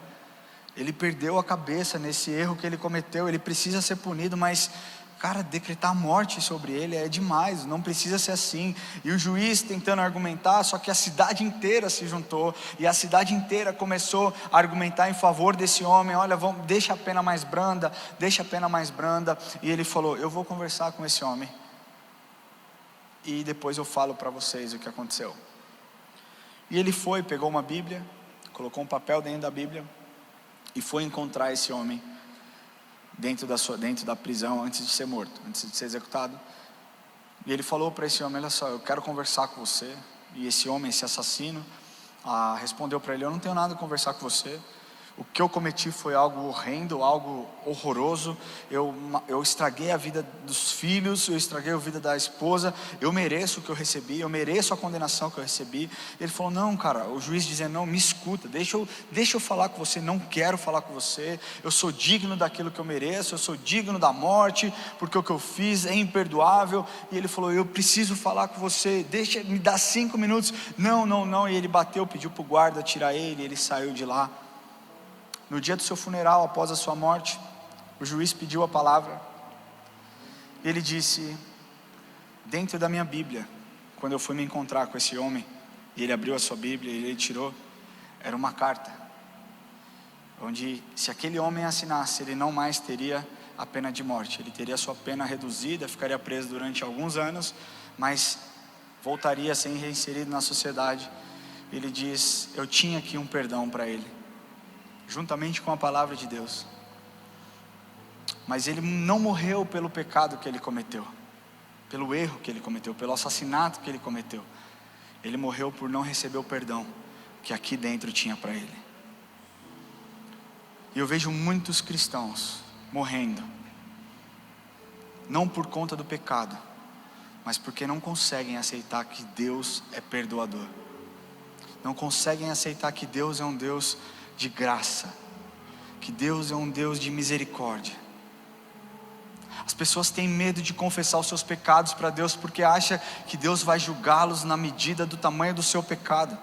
ele perdeu a cabeça nesse erro que ele cometeu, ele precisa ser punido, mas, cara, decretar morte sobre ele é demais, não precisa ser assim. E o juiz tentando argumentar, só que a cidade inteira se juntou, e a cidade inteira começou a argumentar em favor desse homem, olha, deixa a pena mais branda, e ele falou, eu vou conversar com esse homem, e depois eu falo para vocês o que aconteceu. E ele foi, pegou uma Bíblia, colocou um papel dentro da Bíblia, e foi encontrar esse homem dentro da prisão, antes de ser morto, antes de ser executado. E ele falou para esse homem, olha só, eu quero conversar com você. E esse homem, esse assassino, respondeu para ele, eu não tenho nada a conversar com você, O que eu cometi foi algo horrendo, algo horroroso. Eu estraguei a vida dos filhos, eu estraguei a vida da esposa. Eu mereço o que eu recebi, eu mereço a condenação que eu recebi. Ele falou: não, cara, o juiz dizendo: não, me escuta, deixa eu falar com você, não quero falar com você. Eu sou digno daquilo que eu mereço, eu sou digno da morte, porque o que eu fiz é imperdoável. E ele falou: eu preciso falar com você, me dá 5 minutos. Não. E ele bateu, pediu para o guarda tirar ele, ele saiu de lá. No dia do seu funeral, após a sua morte, o juiz pediu a palavra. Ele disse: dentro da minha Bíblia, quando eu fui me encontrar com esse homem, e ele abriu a sua Bíblia e ele tirou, era uma carta, onde se aquele homem assinasse, ele não mais teria a pena de morte. Ele teria a sua pena reduzida, ficaria preso durante alguns anos, mas voltaria a ser reinserido na sociedade. Ele diz: eu tinha aqui um perdão para ele, juntamente com a palavra de Deus. Mas ele não morreu pelo pecado que ele cometeu, pelo erro que ele cometeu, pelo assassinato que ele cometeu. Ele morreu por não receber o perdão que aqui dentro tinha para ele. E eu vejo muitos cristãos morrendo, não por conta do pecado, mas porque não conseguem aceitar que Deus é perdoador. Não conseguem aceitar que Deus é um Deus de graça, que Deus é um Deus de misericórdia. As pessoas têm medo de confessar os seus pecados para Deus, porque acham que Deus vai julgá-los na medida do tamanho do seu pecado.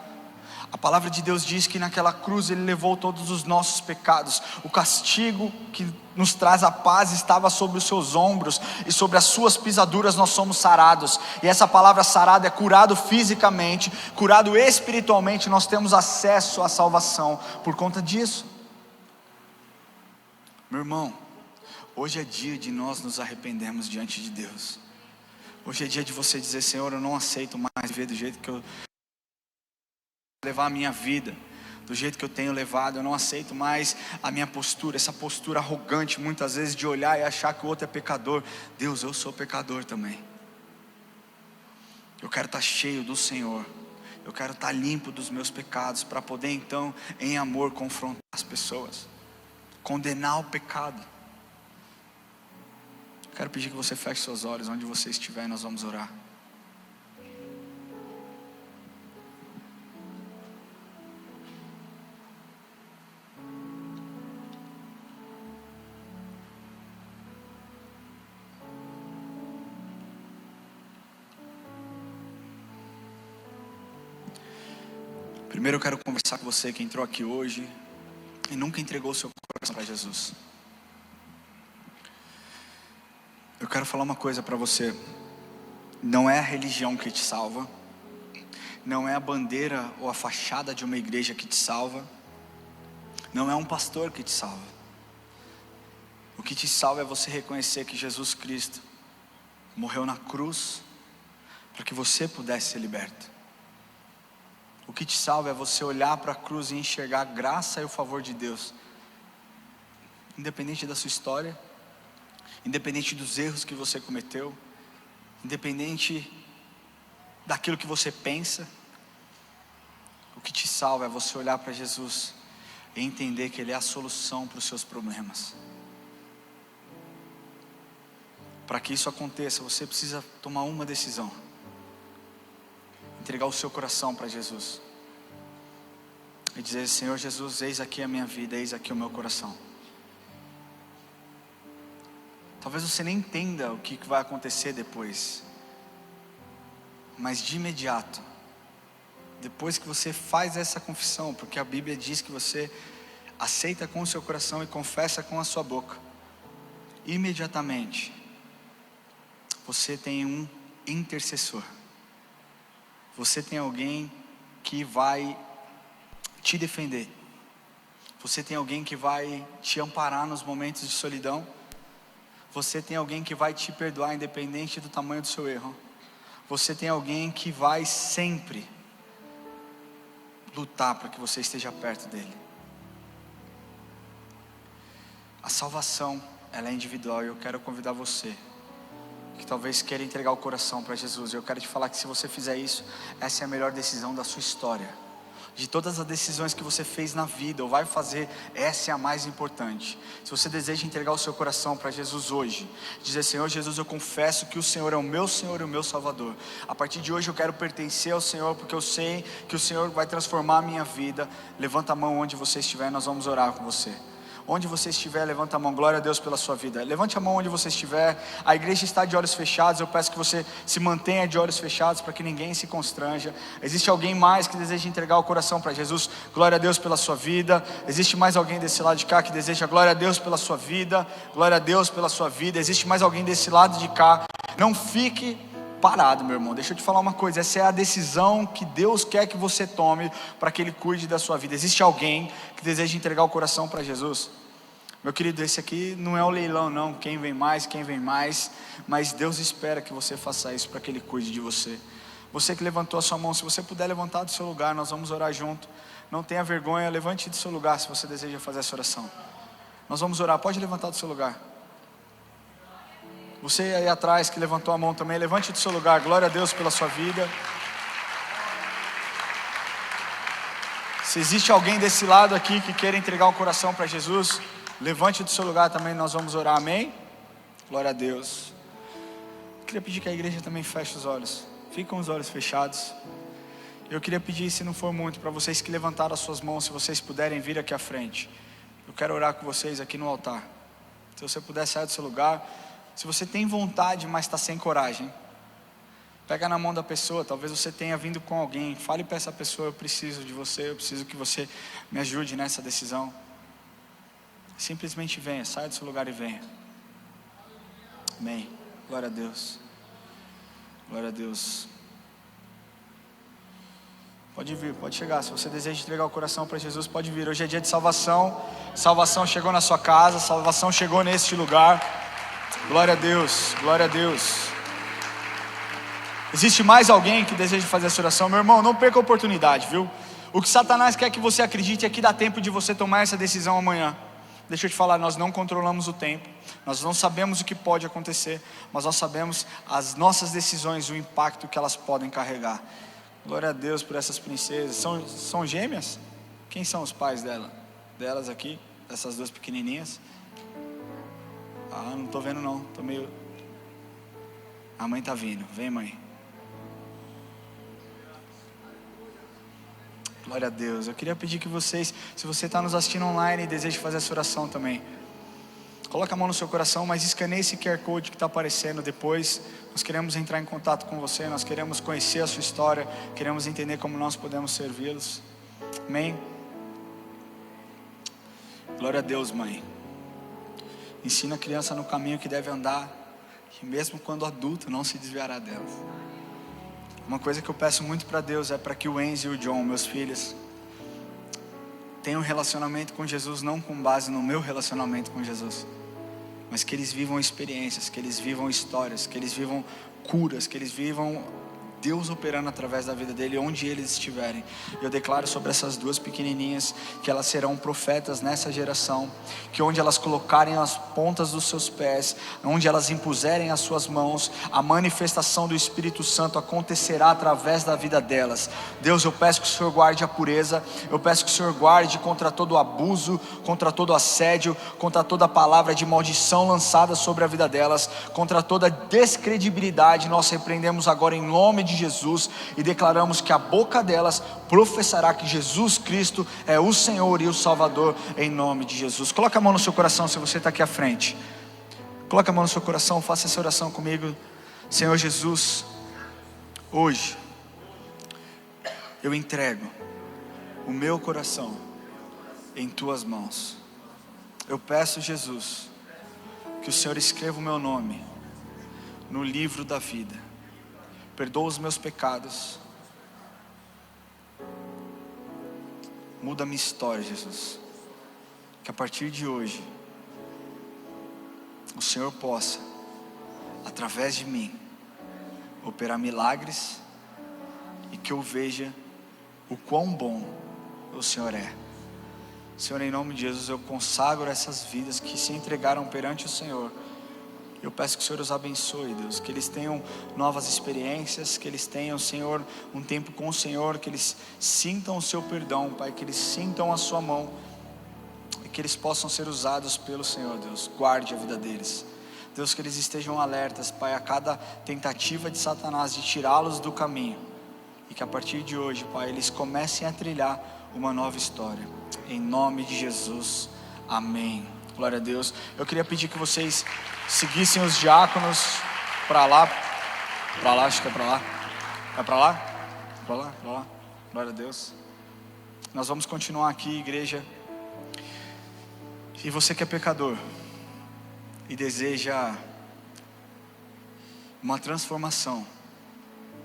A palavra de Deus diz que naquela cruz Ele levou todos os nossos pecados. O castigo que nos traz a paz estava sobre os seus ombros, e sobre as suas pisaduras nós somos sarados. E essa palavra sarado é curado fisicamente, curado espiritualmente. Nós temos acesso à salvação por conta disso. Meu irmão, hoje é dia de nós nos arrependermos diante de Deus. Hoje é dia de você dizer: Senhor, eu não aceito mais viver do jeito que eu levar a minha vida, do jeito que eu tenho levado. Eu não aceito mais a minha postura, essa postura arrogante muitas vezes de olhar e achar que o outro é pecador. Deus, eu sou pecador também. Eu quero estar cheio do Senhor, eu quero estar limpo dos meus pecados, para poder então em amor confrontar as pessoas, condenar o pecado. Quero pedir que você feche seus olhos onde você estiver e nós vamos orar. Primeiro eu quero conversar com você que entrou aqui hoje e nunca entregou o seu coração para Jesus. Eu quero falar uma coisa para você: não é a religião que te salva, não é a bandeira ou a fachada de uma igreja que te salva, não é um pastor que te salva. O que te salva é você reconhecer que Jesus Cristo morreu na cruz para que você pudesse ser liberto. O que te salva é você olhar para a cruz e enxergar a graça e o favor de Deus, independente da sua história, independente dos erros que você cometeu, independente daquilo que você pensa. O que te salva é você olhar para Jesus e entender que Ele é a solução para os seus problemas. Para que isso aconteça, você precisa tomar uma decisão: entregar o seu coração para Jesus e dizer: Senhor Jesus, eis aqui a minha vida, eis aqui o meu coração. Talvez você nem entenda o que vai acontecer depois, mas de imediato, depois que você faz essa confissão, porque a Bíblia diz que você aceita com o seu coração e confessa com a sua boca, imediatamente você tem um intercessor. Você tem alguém que vai te defender. Você tem alguém que vai te amparar nos momentos de solidão. Você tem alguém que vai te perdoar independente do tamanho do seu erro. Você tem alguém que vai sempre lutar para que você esteja perto dele. A salvação, ela é individual, e eu quero convidar você que talvez queira entregar o coração para Jesus. Eu quero te falar que se você fizer isso, essa é a melhor decisão da sua história. de todas as decisões que você fez na vida ou vai fazer, essa é a mais importante. Se você deseja entregar o seu coração para Jesus hoje, dizer: Senhor Jesus, eu confesso que o Senhor é o meu Senhor e o meu Salvador. A partir de hoje eu quero pertencer ao Senhor, porque eu sei que o Senhor vai transformar a minha vida. Levanta a mão onde você estiver, nós vamos orar com você. Onde você estiver, levanta a mão. Glória a Deus pela sua vida. Levante a mão onde você estiver. A igreja está de olhos fechados. Eu peço que você se mantenha de olhos fechados, para que ninguém se constranja. Existe alguém mais que deseja entregar o coração para Jesus? Glória a Deus pela sua vida. Existe mais alguém desse lado de cá que deseja? Glória a Deus pela sua vida. Glória a Deus pela sua vida. Existe mais alguém desse lado de cá? Não fique parado, meu irmão. Deixa eu te falar uma coisa. Essa é a decisão que Deus quer que você tome, para que Ele cuide da sua vida. Existe alguém que deseja entregar o coração para Jesus? Meu querido, esse aqui não é o leilão não, quem vem mais, mas Deus espera que você faça isso, para que Ele cuide de você. Você que levantou a sua mão, se você puder levantar do seu lugar, nós vamos orar junto. Não tenha vergonha, levante do seu lugar se você deseja fazer essa oração. Nós vamos orar, pode levantar do seu lugar. Você aí atrás que levantou a mão também, levante do seu lugar. Glória a Deus pela sua vida. Se existe alguém desse lado aqui que queira entregar o coração para Jesus, levante do seu lugar também, nós vamos orar, amém? Glória a Deus. Eu queria pedir que a igreja também feche os olhos. Fique com os olhos fechados. Eu queria pedir, se não for muito, para vocês que levantaram as suas mãos, se vocês puderem vir aqui à frente. Eu quero orar com vocês aqui no altar. Se você puder sair do seu lugar. Se você tem vontade, mas está sem coragem, pega na mão da pessoa. Talvez você tenha vindo com alguém. Fale para essa pessoa: eu preciso de você, eu preciso que você me ajude nessa decisão. Simplesmente venha, saia do seu lugar e venha. Amém. Glória a Deus. Glória a Deus. Pode vir, pode chegar. Se você deseja entregar o coração para Jesus, pode vir. Hoje é dia de salvação. Salvação chegou na sua casa, salvação chegou neste lugar. Glória a Deus, glória a Deus. Existe mais alguém que deseja fazer essa oração? Meu irmão, não perca a oportunidade, viu? O que Satanás quer que você acredite é que dá tempo de você tomar essa decisão amanhã. Deixa eu te falar, nós não controlamos o tempo, nós não sabemos o que pode acontecer, mas nós sabemos as nossas decisões, o impacto que elas podem carregar. Glória a Deus por essas princesas. São gêmeas? Quem são os pais delas aqui? Essas duas pequenininhas? Ah, não estou vendo não, estou meio... A mãe está vindo, vem mãe. Glória a Deus. Eu queria pedir que vocês, se você está nos assistindo online e deseja fazer essa oração também, coloca a mão no seu coração, mas escaneie esse QR Code que está aparecendo depois. Nós queremos entrar em contato com você, nós queremos conhecer a sua história, queremos entender como nós podemos servi-los. Amém? Glória a Deus, mãe. Ensina a criança no caminho que deve andar, que mesmo quando adulto não se desviará delas. Uma coisa que eu peço muito para Deus é para que o Enzo e o John, meus filhos, tenham um relacionamento com Jesus, não com base no meu relacionamento com Jesus, mas que eles vivam experiências, que eles vivam histórias, que eles vivam curas, que eles vivam Deus operando através da vida dele, onde eles estiverem. Eu declaro sobre essas duas pequenininhas que elas serão profetas nessa geração, que onde elas colocarem as pontas dos seus pés, onde elas impuserem as suas mãos, a manifestação do Espírito Santo acontecerá através da vida delas. Deus, eu peço que o Senhor guarde a pureza, eu peço que o Senhor guarde contra todo o abuso, contra todo o assédio, contra toda palavra de maldição lançada sobre a vida delas, contra toda descredibilidade. Nós repreendemos agora em nome de Jesus e declaramos que a boca delas professará que Jesus Cristo é o Senhor e o Salvador, em nome de Jesus. Coloca a mão no seu coração se você está aqui à frente. Coloca a mão no seu coração, faça essa oração comigo. Senhor Jesus, hoje eu entrego o meu coração em tuas mãos. Eu peço, Jesus, que o Senhor escreva o meu nome no livro da vida. Perdoa os meus pecados. Muda a minha história, Jesus. Que a partir de hoje o Senhor possa, através de mim, operar milagres, e que eu veja o quão bom o Senhor é. Senhor, em nome de Jesus, eu consagro essas vidas que se entregaram perante o Senhor, Eu peço que o Senhor os abençoe, Deus, que eles tenham novas experiências, que eles tenham, Senhor, um tempo com o Senhor, que eles sintam o seu perdão, Pai, que eles sintam a sua mão, e que eles possam ser usados pelo Senhor, Deus. Guarde a vida deles, Deus, que eles estejam alertas, Pai, a cada tentativa de Satanás de tirá-los do caminho, e que a partir de hoje, Pai, eles comecem a trilhar uma nova história, em nome de Jesus, amém. Glória a Deus. Eu queria pedir que vocês seguissem os diáconos para lá, acho que é para lá, é para lá, para lá, para lá. Glória a Deus. Nós vamos continuar aqui, igreja. E você que é pecador e deseja uma transformação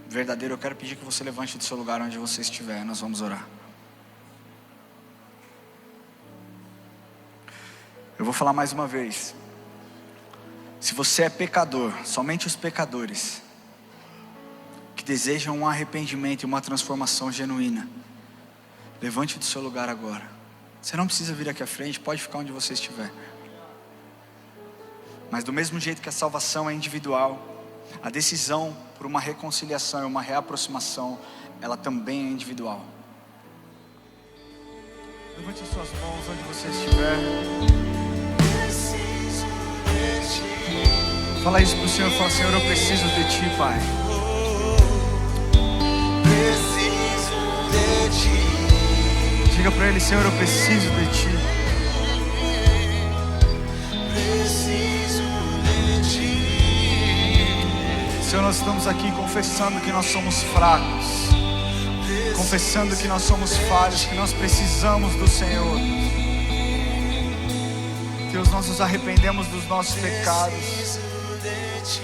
verdadeira, eu quero pedir que você levante do seu lugar onde você estiver. Nós vamos orar. Eu vou falar mais uma vez. Se você é pecador, somente os pecadores que desejam um arrependimento e uma transformação genuína, levante do seu lugar agora. Você não precisa vir aqui à frente, pode ficar onde você estiver. Mas do mesmo jeito que a salvação é individual, a decisão por uma reconciliação e uma reaproximação, ela também é individual. Levante as suas mãos onde você estiver. Fala isso pro Senhor, fala: Senhor, eu preciso de Ti, Pai. Preciso de Ti. Diga para Ele: Senhor, eu preciso de Ti. Preciso de Ti. Senhor, nós estamos aqui confessando que nós somos fracos, confessando que nós somos falhos, que nós precisamos do Senhor. Deus, nós nos arrependemos dos nossos pecados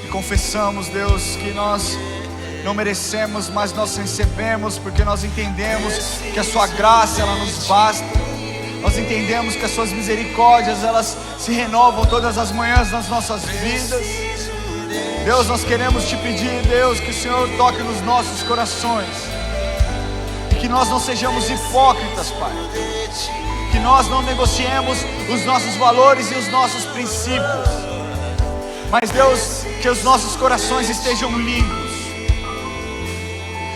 e confessamos, Deus, que nós não merecemos, mas nós recebemos porque nós entendemos que a Sua graça, ela nos basta. Nós entendemos que as Suas misericórdias, elas se renovam todas as manhãs nas nossas vidas. Deus, nós queremos Te pedir, Deus, que o Senhor toque nos nossos corações e que nós não sejamos hipócritas, Pai. Que nós não negociemos os nossos valores e os nossos princípios, mas Deus, que os nossos corações estejam limpos.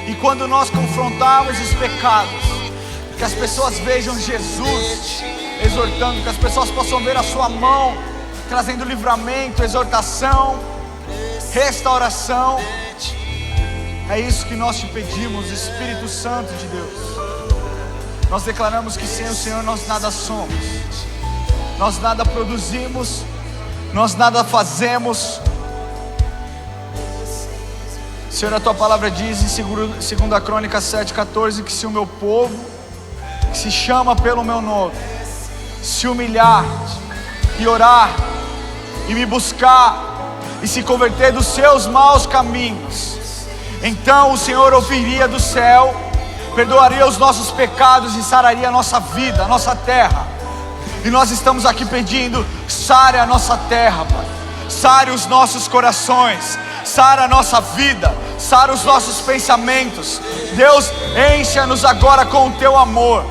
E quando nós confrontarmos os pecados, que as pessoas vejam Jesus exortando, que as pessoas possam ver a Sua mão trazendo livramento, exortação, restauração. É isso que nós Te pedimos, Espírito Santo de Deus. Nós declaramos que sem o Senhor nós nada somos, nós nada produzimos, nós nada fazemos. Senhor, a Tua palavra diz em 2 Crônicas 7,14 que se o meu povo, que se chama pelo meu nome, se humilhar e orar e me buscar e se converter dos seus maus caminhos, então o Senhor ouviria do céu, perdoaria os nossos pecados e sararia a nossa vida, a nossa terra. E nós estamos aqui pedindo: sare a nossa terra, Pai. Sare os nossos corações, sara a nossa vida, sara os nossos pensamentos. Deus, encha-nos agora com o Teu amor,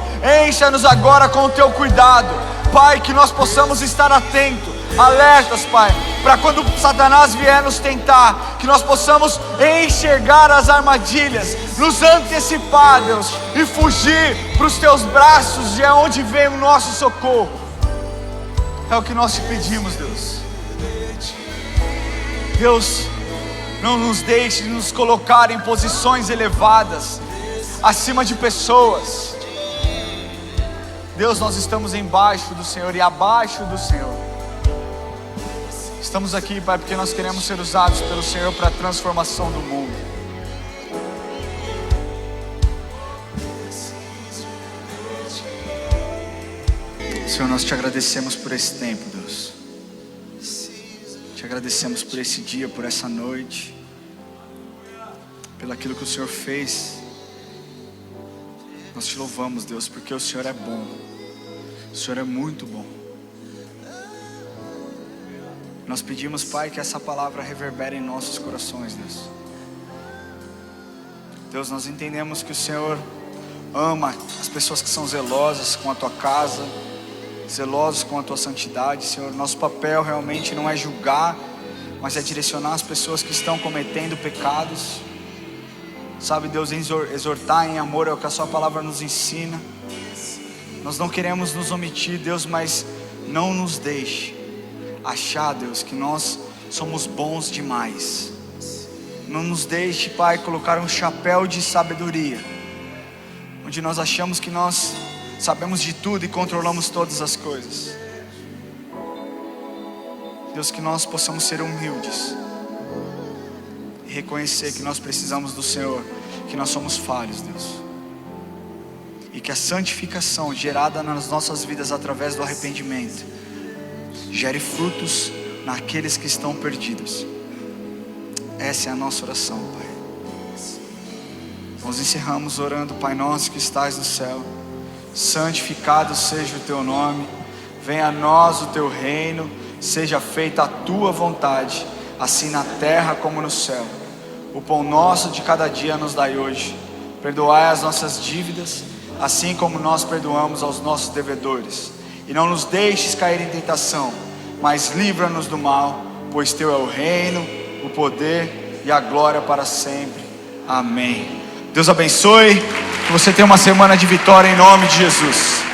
encha-nos agora com o Teu cuidado, Pai, que nós possamos estar atentos, alertas, Pai, para quando Satanás vier nos tentar, que nós possamos enxergar as armadilhas, nos antecipar, Deus, e fugir para os Teus braços, de onde vem o nosso socorro. É o que nós Te pedimos, Deus. Deus, não nos deixe de nos colocar em posições elevadas, acima de pessoas. Deus, nós estamos embaixo do Senhor e abaixo do Senhor. Estamos aqui, Pai, porque nós queremos ser usados pelo Senhor para a transformação do mundo. Senhor, nós Te agradecemos por esse tempo, Deus. Te agradecemos por esse dia, por essa noite, pelo aquilo que o Senhor fez. Nós Te louvamos, Deus, porque o Senhor é bom. O Senhor é muito bom. Nós pedimos, Pai, que essa palavra reverbere em nossos corações, Deus. Deus, nós entendemos que o Senhor ama as pessoas que são zelosas com a Tua casa, zelosos com a Tua santidade, Senhor. Nosso papel realmente não é julgar, mas é direcionar as pessoas que estão cometendo pecados. Sabe, Deus, exortar em amor é o que a sua palavra nos ensina. Nós não queremos nos omitir, Deus, mas não nos deixe achar, Deus, que nós somos bons demais. Não nos deixe, Pai, colocar um chapéu de sabedoria, onde nós achamos que nós sabemos de tudo e controlamos todas as coisas. Deus, que nós possamos ser humildes e reconhecer que nós precisamos do Senhor, que nós somos falhos, Deus, e que a santificação gerada nas nossas vidas através do arrependimento gere frutos naqueles que estão perdidos. Essa é a nossa oração, Pai. Nós encerramos orando: Pai nosso que estás no céu, santificado seja o teu nome, venha a nós o teu reino, seja feita a tua vontade, assim na terra como no céu. O pão nosso de cada dia nos dai hoje. Perdoai as nossas dívidas, assim como nós perdoamos aos nossos devedores. E não nos deixes cair em tentação, mas livra-nos do mal, pois teu é o reino, o poder e a glória para sempre. Amém. Deus abençoe, que você tenha uma semana de vitória em nome de Jesus.